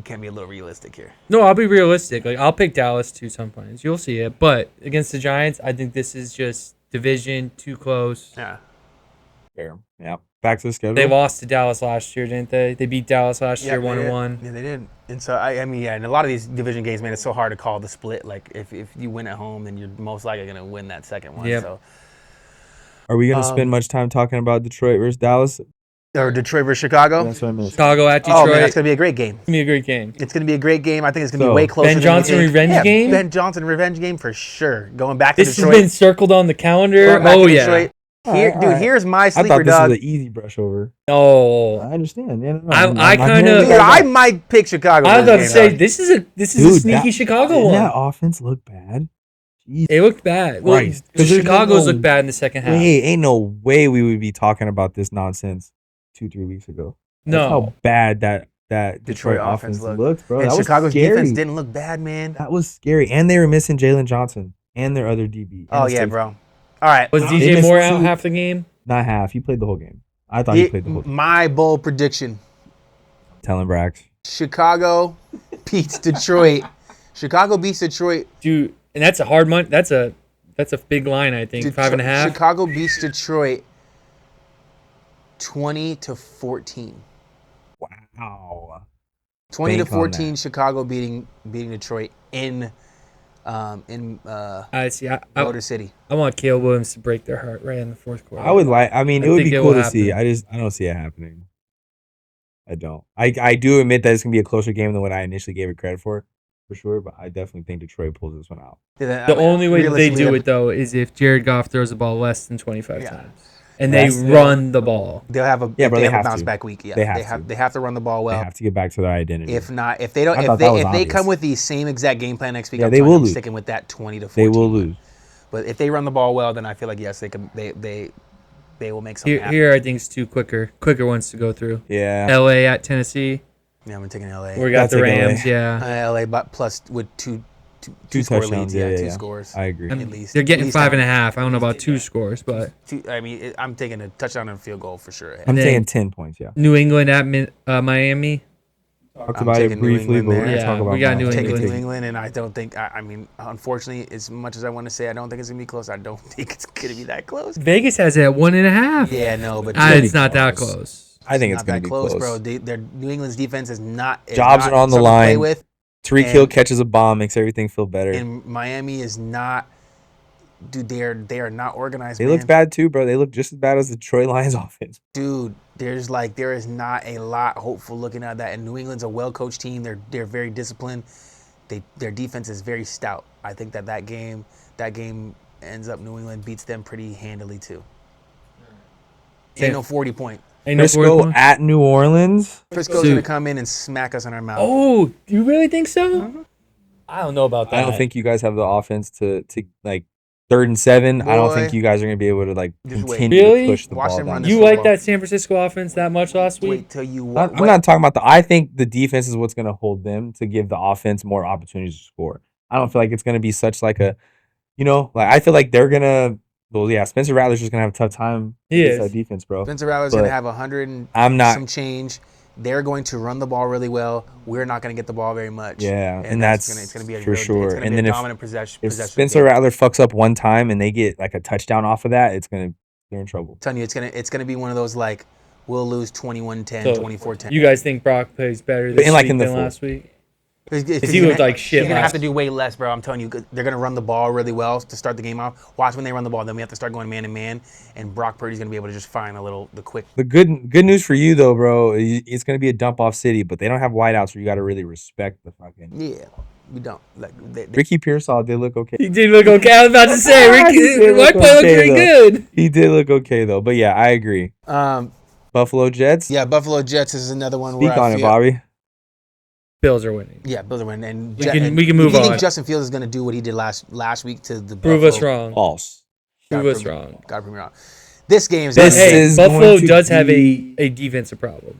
can't be a little realistic here. No, I'll be realistic. Like I'll pick Dallas too sometimes. You'll see it. But against the Giants, I think this is just division too close. Yeah. Fair. Yeah. Back to the schedule. They lost to Dallas last year, didn't they? They beat Dallas last year 1-1. Yeah, they did. And so I mean, yeah, and a lot of these division games, man, it's so hard to call the split. Like if you win at home, then you're most likely gonna win that second one. Yep. So Are we gonna spend much time talking about Detroit versus Dallas? or Detroit versus Chicago. That's what I meant. Chicago at Detroit. Oh man, that's gonna be a great game. It's gonna be a great game. It's gonna be a great game. I think it's gonna be So, way closer. Ben Johnson than you think. revenge game? Ben Johnson revenge game for sure. Going back to This Detroit. has been circled on the calendar. Going back Oh to yeah. Detroit. Here, All dude, right. here's my I sleeper thought this dog. was an easy brush over. Oh. I understand. Yeah, no, I I'm kinda- hearing Dude, you. I might pick Chicago. I was for about to this say game, dog. this is a Dude, sneaky Chicago Didn't one. that offense look bad? Jeez. It looked bad. Well, Christ. the 'Cause there's Chicago's no looked bad in the second half. Wait, ain't no way we would be talking about this nonsense 2-3 weeks ago. That's No. how bad that Detroit offense offense looked, bro. And That was Chicago's scary. defense didn't look bad, man. That was scary, and they were missing Jalen Johnson and their other DB. Oh and the yeah, safety. bro. All right. Was They DJ missed Moore out two- half the game? Not half. He played the whole game. I thought he played the whole game. My bold prediction: Telling Brax. Chicago beats Detroit. Chicago beats Detroit. Dude, and that's a hard month. That's a big line, I think. 5.5. Chicago beats Detroit 20-14. Wow. 20-14. that. Chicago beating Detroit in I see. Motor City. I want Caleb Williams to break their heart right in the fourth quarter. I would like. I mean, I it would think be it cool will to see. I don't see it happening. I don't. I do admit that it's gonna be a closer game than what I initially gave it credit for sure. But I definitely think Detroit pulls this one out. The only way that they do realistically, it though is if Jared Goff throws the ball less than 25 Yeah. times, and they That's- run the ball. they'll have a Yeah, bro, they they have a have bounce to. back week. Yeah, They have to. they have to run the ball well. They have to get back to their identity. If not, if they don't, I if thought that was they obvious. come with the same exact game plan next week, Yeah, I'm they telling will you, I'm lose. sticking with that 20-14. they will lose. But if they run the ball well, then I feel like yes, they can. They will make something happen. Here, I think it's two quicker ones to go through. Yeah. LA at Tennessee. Yeah, I'm taking LA. We got That's the like LA. Rams. Yeah. LA, but plus with two Two score touchdowns. leads. Yeah, Two yeah. scores. I agree. And At least. they're getting At least 5.5. I don't know about least, two yeah. scores, but I'm taking a touchdown and a field goal for sure. I'm then- taking 10 points. Yeah. New England at Miami. Talked I'm about it taking New briefly, England but we're there. gonna Yeah, talk about we got mine. New Taking England. New England, and I don't think. I mean, unfortunately, as much as I want to say, I don't think it's gonna be close. I don't think it's gonna be that close. Vegas has it at 1.5. Yeah, no, but It's not that close. I think it's not gonna that be close, close. bro. Their New England's defense is not. Jobs not are on the something to play line. with, Tariq and- Hill catches a bomb, makes everything feel better. and Miami is not. Dude, they are not organized. They man. looked bad too, bro. They look just as bad as the Detroit Lions offense. Dude, there is not a lot hopeful looking at that. And New England's a well coached team. They're very disciplined. Their defense is very stout. I think that game ends up New England beats them pretty handily too. Yeah. Ain't no 40-point. Ain't no 40 Frisco points. at New Orleans. Frisco's Dude. gonna come in and smack us in our mouth. Oh, do you really think so? I don't know about that. I don't think you guys have the offense to like 3rd and 7. I don't Boy. think you guys are gonna be able to like Just wait. continue Really? to push the Watch ball them down. run this You football. like that San Francisco offense that much last week? Wait till you I'm watch. not talking about I think the defense is what's gonna hold them to give the offense more opportunities to score. I don't feel like it's gonna be such like a, I feel like they're gonna. Well, yeah, Spencer Rattler's just gonna have a tough time He against is. that defense, bro. Spencer Rattler's But gonna have 100 and I'm not. some change. They're going to run the ball really well. We're not going to get the ball very much. Yeah, and that's it's gonna be a for real, sure. It's gonna And be then a if- dominant possession. If possession Spencer game. Rattler fucks up one time and they get like a touchdown off of that, they're in trouble. I'm telling you, it's gonna be one of those like we'll lose 21-10, So, 24-10. You guys think Brock plays better this in, like, week in the than fourth. last week? Because he looked like shit He's gonna have last- to do way less, bro. I'm telling you, 'cause they're gonna run the ball really well to start the game off. Watch when they run the ball, then we have to start going man to man, and Brock Purdy's gonna be able to just find the quick. The good news for you though, bro, it's gonna be a dump off city, but they don't have wideouts where you got to really respect the fucking. Yeah, We don't. Like Ricky Pearsall did look okay. He did look okay. I was about to say, He Ricky, did white look boy looked okay, pretty though. good. He did look okay though. But yeah, I agree. um, Buffalo Jets. yeah, Buffalo Jets is another one Speak where I on feel. it, Bobby. Bills are winning. Yeah, Bills are winning. And We can move Do you think on. Justin Fields is going to do what he did last week to the Prove Buffalo? us wrong. False. Prove us wrong. God prove me wrong. This game is. This gonna be- Hey, is Buffalo going to does have be- a defensive problem.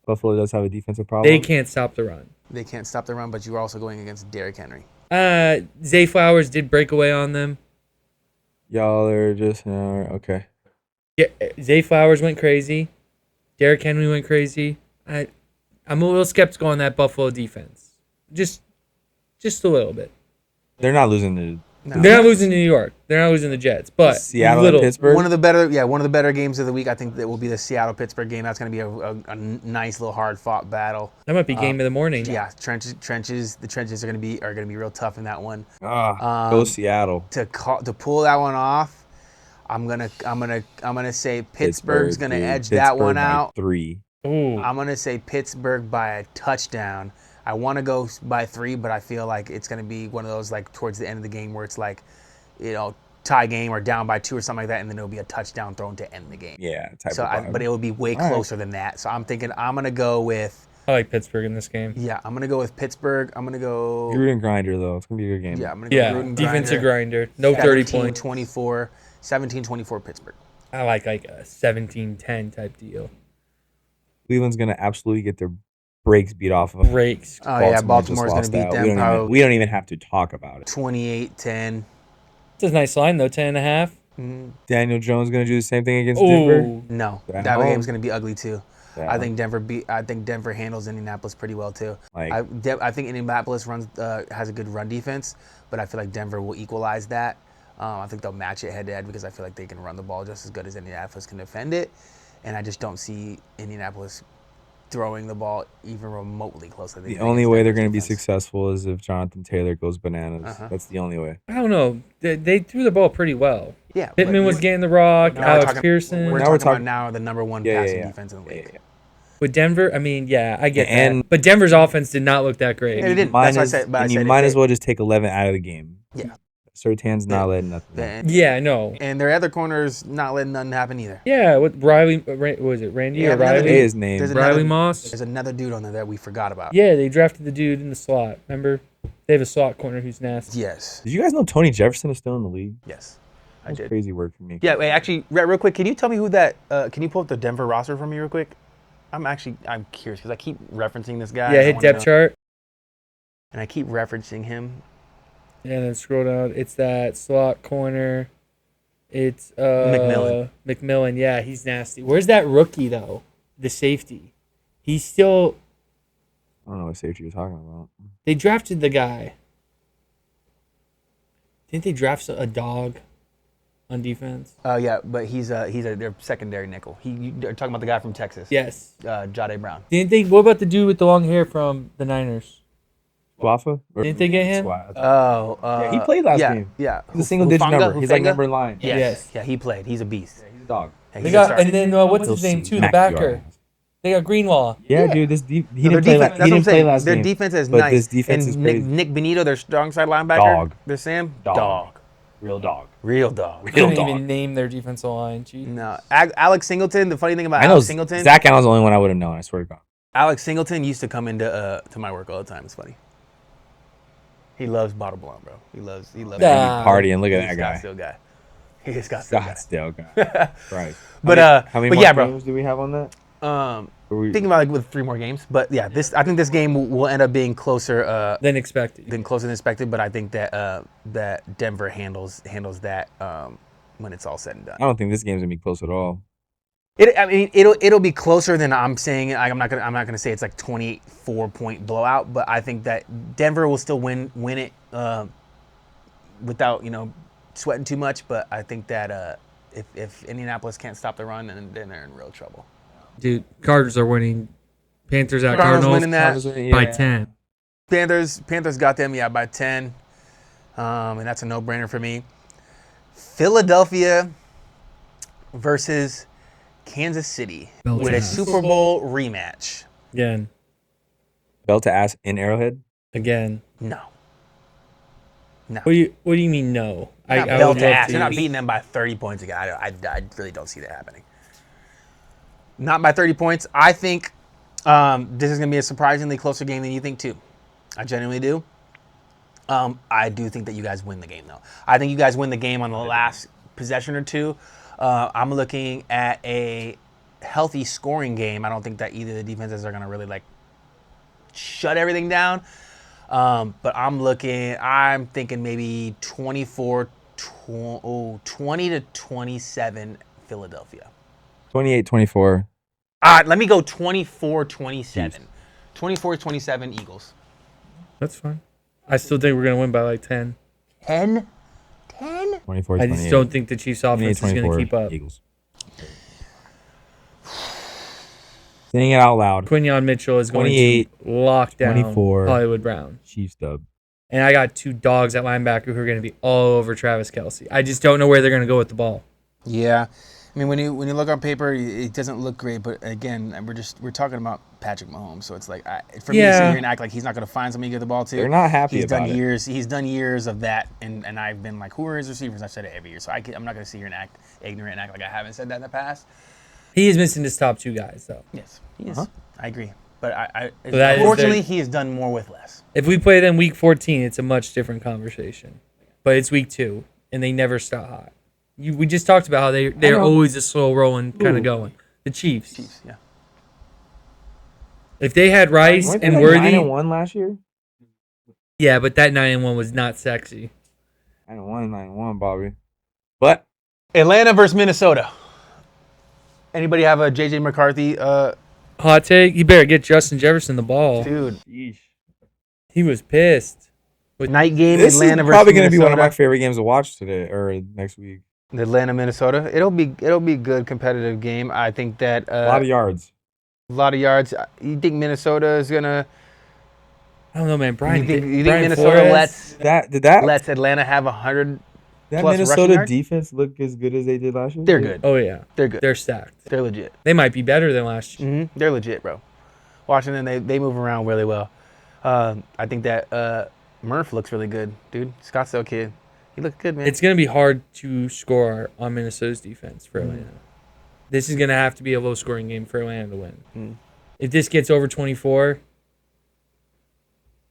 Buffalo does have a defensive problem. They can't stop the run. They can't stop the run, but you are also going against Derrick Henry. Zay Flowers did break away on them. Y'all are just okay. Yeah, Zay Flowers went crazy. Derrick Henry went crazy. I'm a little skeptical on that Buffalo defense. Just a little bit. They're not losing to No. They're not losing to New York. They're not losing the Jets. But Seattle little. and Pittsburgh. One of the better games of the week. I think that will be the Seattle-Pittsburgh game. That's going to be a nice little hard-fought battle. That might be game of the morning. Yeah, trenches. The trenches are going to be real tough in that one. Go Seattle. To pull that one off, I'm gonna say Pittsburgh's going to dude. edge that one Pittsburgh by out. 3. Ooh. I'm going to say Pittsburgh by a touchdown. I want to go by 3, but I feel like it's going to be one of those like towards the end of the game where it's like, tie game or down by 2 or something like that, and then it'll be a touchdown thrown to end the game. Yeah. But it will be way closer than that. So I'm thinking I'm going to go with. I like Pittsburgh in this game. Yeah, I'm going to go with Pittsburgh. I'm going to go. Gruden Grinder though. It's gonna be a good game. Yeah, I'm going to go Yeah, Gruden defensive Grinder. grinder. No 30 points. 17-24 Pittsburgh. I like a 17-10 type deal. Cleveland's gonna absolutely get their breaks beat off of. Breaks. Oh, yeah, just Baltimore's going lost to beat out. them. We don't even have to talk about it. 28-10. It's a nice line, though, 10.5. Daniel Jones gonna do the same thing against Denver. Ooh. No, At that home. game's going to be ugly too. Yeah. I think Denver handles Indianapolis pretty well too. Like- I think Indianapolis has a good run defense, but I feel like Denver will equalize that. I think they'll match it head to head because I feel like they can run the ball just as good as Indianapolis can defend it, and I just don't see Indianapolis throwing the ball even remotely close. The only way they're going to be successful is if Jonathan Taylor goes bananas. That's the only way. I don't know. They threw the ball pretty well. Yeah, Pittman was getting the rock. Now we're Alex talking- Pearson. We're Now talking we're about now the number one Yeah, passing yeah. defense in the league. Yeah. With Denver, I mean, yeah, I get And- that. But Denver's offense did not look that great. Yeah, they didn't. Might That's what I as- said. But I and said you might as well just take 11 out of the game. Yeah. Sertan's not letting nothing. happen. And, Yeah, I know. and their other corners not letting nothing happen either. Yeah, what Riley, was it Randy Yeah, or another Riley? Say his name. There's Riley another- Moss? There's another dude on there that we forgot about. Yeah, they drafted the dude in the slot. Remember? They have a slot corner who's nasty. Yes. Did you guys know Tony Jefferson is still in the league? Yes. I That's did. crazy work for me. Yeah. Wait. Actually, real quick, can you tell me who that? Can you pull up the Denver roster for me real quick? I'm curious because I keep referencing this guy. Yeah, I hit wanna depth know- chart. And I keep referencing him. And then scroll down. It's that slot corner. It's McMillan. Yeah, he's nasty. Where's that rookie though? The safety. He's still. I don't know what safety you're talking about. They drafted the guy. Didn't they draft a dog on defense? Yeah, but he's their secondary nickel. You're talking about the guy from Texas. Yes. Jade Brown. Didn't they? What about the dude with the long hair from the Niners? Wafa? Didn't they get him? Yeah, he played last game. Yeah, He's a single digit Hufanga? number. He's like Hufanga? number 9. Yes. Yes. Yeah, he played. He's a beast. He's a dog. Yeah, They he's a got, star. and then what's his He'll name too? The smack your backer. ass. They got Greenlaw. Yeah, Yeah. dude. He No, didn't play. that's what He I'm didn't play saying. last Their game. defense is But nice. this defense and is Nick, crazy. Nick Benito, their strong side linebacker. Dog. Their Sam. Dog. Real dog. Real dog. They Real couldn't dog. even name their defensive line. Gee. No, Alex Singleton. The funny thing about I know Alex Singleton, Zach Allen's the only one I would have known. I swear to God. Alex Singleton used to come into to my work all the time. It's funny. He loves bottle blonde, bro. He loves. Nah. Partying. Look at He's that guy. Scottsdale guy. He is Scottsdale guy. Scottsdale guy. Right. But How many but more yeah, bro. games do we have on that? Thinking about like with 3 more games, but yeah, I think this game will end up being closer Than expected. than expected. But I think that that Denver handles that when it's all said and done. I don't think this game's gonna be close at all. It'll be closer than I'm saying. I'm not gonna say it's like 24-point blowout, but I think that Denver will still win it without sweating too much. But I think that if Indianapolis can't stop the run, then they're in real trouble. Dude, Cardinals are winning. Panthers at Cardinals Cardinals winning that. by 10. Panthers got them by 10, and that's a no-brainer for me. Philadelphia versus Kansas City Belt with a ass. Super Bowl rematch. Again. Bell to ass in Arrowhead. Again. No. No. What do you mean no? Not I belt would to love ass. to You're not use- beating them by 30 points again. I really don't see that happening. Not by 30 points. I think this is going to be a surprisingly closer game than you think, too. I genuinely do. I do think that you guys win the game, though. I think you guys win the game on the last possession or two. I'm looking at a healthy scoring game. I don't think that either of the defenses are going to really, shut everything down. But I'm thinking maybe 20 to 27 Philadelphia. 28-24. Let me go 24-27. 24-27 Eagles. That's fine. I still think we're going to win by like 10. 10? 10? 24-28. I just don't think the Chiefs' offense is going to keep up. Eagles. Saying it out loud. Quinyon Mitchell is going to lock down 24. Hollywood Brown. Chiefs dub. And I got 2 dogs at linebacker who are going to be all over Travis Kelce. I just don't know where they're going to go with the ball. Yeah. I mean, when you look on paper, it doesn't look great. But again, we're talking about Patrick Mahomes, so it's like for me to sit here and act like he's not going to find somebody to give the ball to. They're not happy about it. He's done years of that, and I've been like, who are his receivers? I've said it every year, so I'm not going to sit here and act ignorant and act like I haven't said that in the past. He is missing his top 2 guys, though. Yes, he is. I agree. But unfortunately, he has done more with less. If we play them week 14, it's a much different conversation. But it's week 2, and they never stop hot. We just talked about how they're always a slow rolling kind of going. The Chiefs. Yeah. If they had Rice Weren't and they Worthy, 9-1 last year. yeah, but that 9-1 was not sexy. 9-1, Bobby. But Atlanta versus Minnesota. Anybody have a JJ McCarthy? Hot take: you better get Justin Jefferson the ball. Dude, He was pissed. night game. this Atlanta is versus probably going to be Minnesota. one of my favorite games to watch today or next week. Atlanta, Minnesota. It'll be a good competitive game. I think that A lot of yards. A lot of yards. You think Minnesota is gonna? I don't know, man. Brian, you think Brian Minnesota Flores? lets Atlanta have 100? That plus rushing Minnesota yards? defense look as good as they did last year? They're good. Oh yeah, They're good. they're stacked. They're legit. They might be better than last year. They're legit, bro. Washington, they move around really well. I think that Murph looks really good, dude. Scottsdale kid. He looks good, man. It's going to be hard to score on Minnesota's defense for Atlanta. This is going to have to be a low-scoring game for Atlanta to win. If this gets over 24,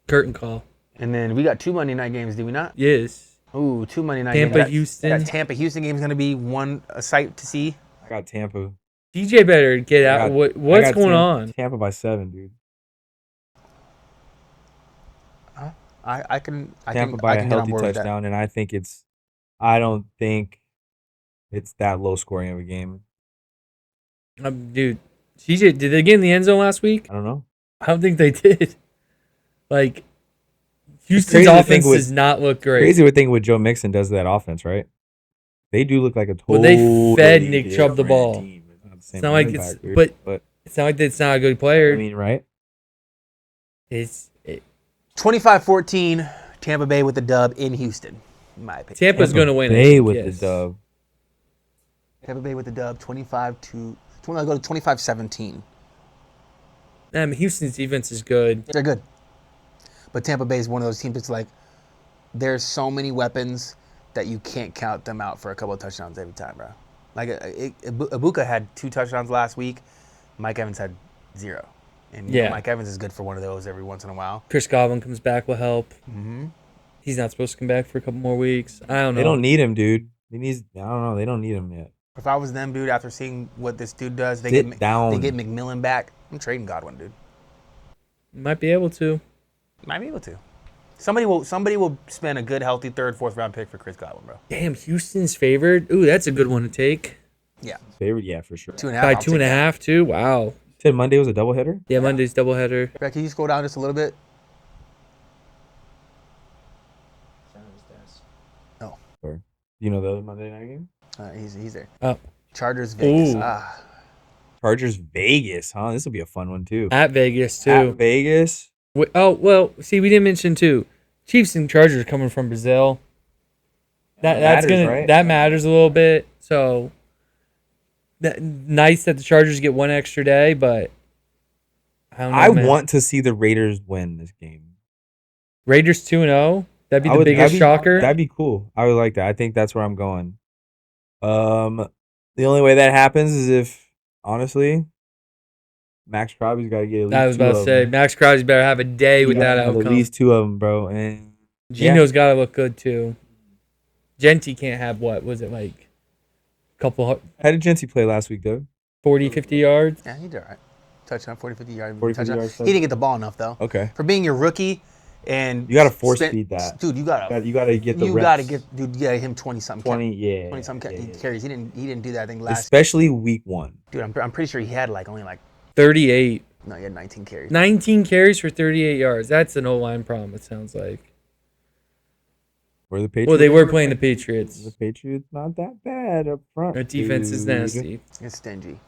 curtain call. And then we got 2 Monday night games, do we not? Yes. Ooh, 2 Monday night Tampa, games. Houston. That Tampa Houston game is going to be a sight to see. I got Tampa. DJ better get out. What's going on? Tampa by 7, dude. I can Tampa by a get on healthy board with that. touchdown, and I don't think it's that low scoring of a game. Dude, DJ, did they get in the end zone last week? I don't know. I don't think they did. Like, Houston's crazy to offense think does not look great. Crazy to think what Joe Mixon does to that offense, right? They do look like a total. Well, they fed Nick Chubb the ball. Team. It's not like it's, but it's not like it's not a good player. I mean, right? It's 25-14, Tampa Bay with the dub in Houston, in my opinion. Tampa's going to win. Bay with the dub. Tampa Bay with the dub, 25-17. Houston's defense is good. They're good. But Tampa Bay is one of those teams that's like, there's so many weapons that you can't count them out for a couple of touchdowns every time, bro. Like, Ibuka had 2 touchdowns last week. Mike Evans had 0. And you know, Mike Evans is good for one of those every once in a while. Chris Godwin comes back will help. He's not supposed to come back for a couple more weeks. I don't know. They don't need him, dude. I don't know. They don't need him yet. If I was them, dude, after seeing what this dude does, they Sit get down. They get McMillan back. I'm trading Godwin, dude. Might be able to. Might be able to. Somebody will spend a good, healthy 3rd, 4th round pick for Chris Godwin, bro. Damn, Houston's favored. Ooh, that's a good one to take. Yeah. Favorite, yeah, for sure. 2.5. By 2.5 too. Wow. You said Monday was a doubleheader? Yeah, Monday's doubleheader. Can you scroll down just a little bit? Oh. Or you know the other Monday night game? He's there. Oh. Chargers, Vegas. Ooh. Chargers, Vegas, huh? This will be a fun one too. At Vegas too. At Vegas. We didn't mention too. Chiefs and Chargers coming from Brazil. That matters a little bit. So nice that the Chargers get one extra day, but I don't know. I want to see the Raiders win this game. Raiders 2-0. That'd be I the would- biggest shocker. That'd be cool. I would like that. I think that's where I'm going. The only way that happens is if, honestly, Max Crosby's got to get at least I was two about to of say, them. Max Crosby better have a day He with gotta that have outcome. At least two of them, bro. And Gino's got to look good too. Genty can't have what was it like? Couple how did Genty play last week, though? 40, 50 yards. Yeah, he did all right. Touchdown, 40, 50 yard 40, 50 touchdown. yards He didn't get the ball enough though. Okay. For being your rookie, and You got to force feed that. dude. You gotta You got to get the you reps. gotta get dude. You gotta him 20 something. 20, yeah. 20 something yeah, yeah. carries. He didn't do that. I think last. Especially week 1. Dude, I'm pretty sure he had only 38. no, he had 19 carries. 19 carries for 38 yards. That's an O-line problem, it sounds like. Were the Patriots? Well, they were playing the Patriots. The Patriots not that bad up front. Their defense is dude. nasty. It's stingy.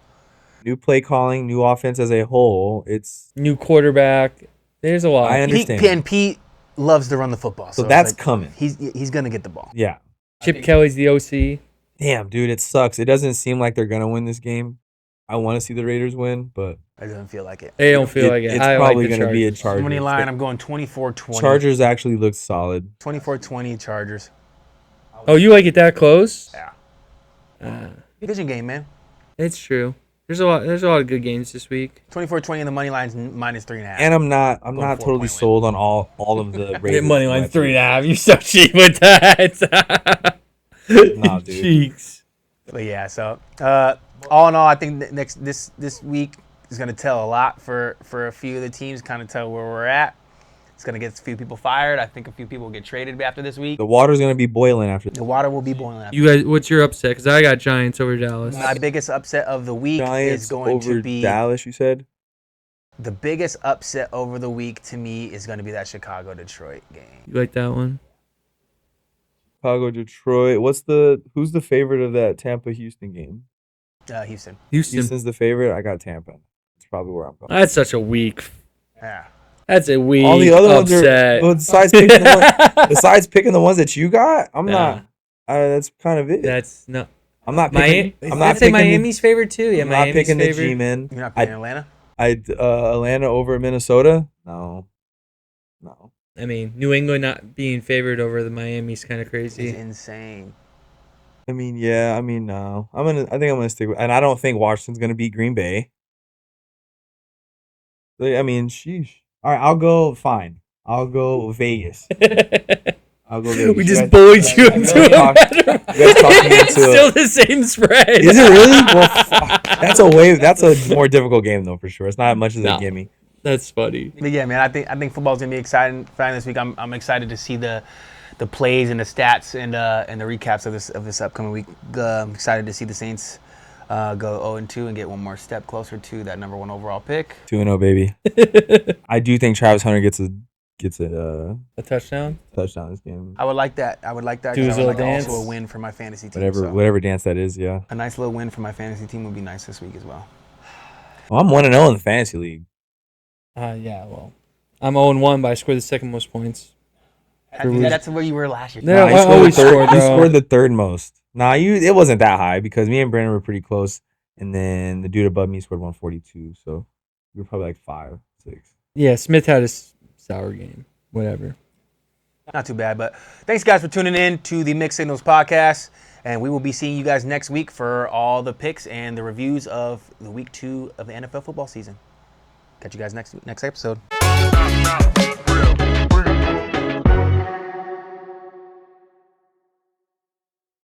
New play calling, new offense as a whole. It's New quarterback. There's a lot. I understand. And Pete loves to run the football, So it's that's coming. He's gonna get the ball. Yeah. Chip Kelly's the OC. Damn, dude, it sucks. It doesn't seem like they're gonna win this game. I want to see the Raiders win, but It doesn't feel like it. They don't feel like it. It's I probably like the gonna be a Chargers. Chargers. Money line, I'm going 24-20. Chargers actually look solid. 24-20 Chargers. Oh, you like it that close? Yeah. Division game, man. It's true. There's a lot of good games this week. 24-20 and the money line's -3.5. And I'm not Going totally 4-point win. sold on all of the Raiders. Money line matches. 3.5. You're so cheap with that. Nah, dude. Cheeks. But yeah, so all in all, I think this week is going to tell a lot for a few of the teams. Kind of tell where we're at. It's going to get a few people fired. I think a few people will get traded after this week. The water's gonna be boiling after The water will be boiling. After. You guys, what's your upset? Because I got Giants over Dallas. My biggest upset of the week is Giants going over to be Dallas. You said the biggest upset over the week to me is going to be that Chicago-Detroit game. You like that one? Chicago, Detroit. Who's the favorite of that Tampa Houston game? Houston. Houston. Houston's the favorite. I got Tampa. That's probably where I'm going. That's such a weak. Yeah. That's a weak All the other upset. ones besides picking the ones that you got, I'm not. That's kind of it. That's no. I'm not Miami. picking. I'm not I'd say picking Miami's favorite too. Yeah, I'm not Miami's picking the favorite. G-men. You're not picking Atlanta? Atlanta over Minnesota. No. I mean, New England not being favored over the Miami's kind of It's crazy. insane. I mean, yeah. I mean, no. I think I'm gonna stick with, and I don't think Washington's gonna beat Green Bay. I mean, sheesh. All right, I'll go. Fine. I'll go Vegas. I'll go Vegas. We You just guys- bullied you you into guys it. talk- you guys talked me It's into it. still the same spread. Is it really? Well, fuck. That's a more difficult game though, for sure. It's not as much as No. a gimme. That's funny. But yeah, man, I think football's gonna be exciting this week. I'm excited to see the plays and the stats and the recaps of this upcoming week. I'm excited to see the Saints go 0-2 and get one more step closer to that number 1 overall pick. 2-0, baby. I do think Travis Hunter gets a A touchdown. touchdown this game. I would like that. I would like that. Do 'cause his I would little like dance. also a win for my fantasy team. Whatever so whatever dance that is, yeah. a nice little win for my fantasy team would be nice this week as well. Well, I'm 1-0 in the fantasy league. Yeah. Well, I'm 0-1, but I scored the second most points. That's where you were last year. No, Nah, I always score, you bro. scored the third most. Nah, it wasn't that high because me and Brandon were pretty close, and then the dude above me scored 142. So we were probably like 5, 6. Yeah, Smith had a sour game. Whatever. Not too bad, but thanks guys for tuning in to the Mixed Signals podcast, and we will be seeing you guys next week for all the picks and the reviews of the week 2 of the NFL football season. Catch you guys next episode.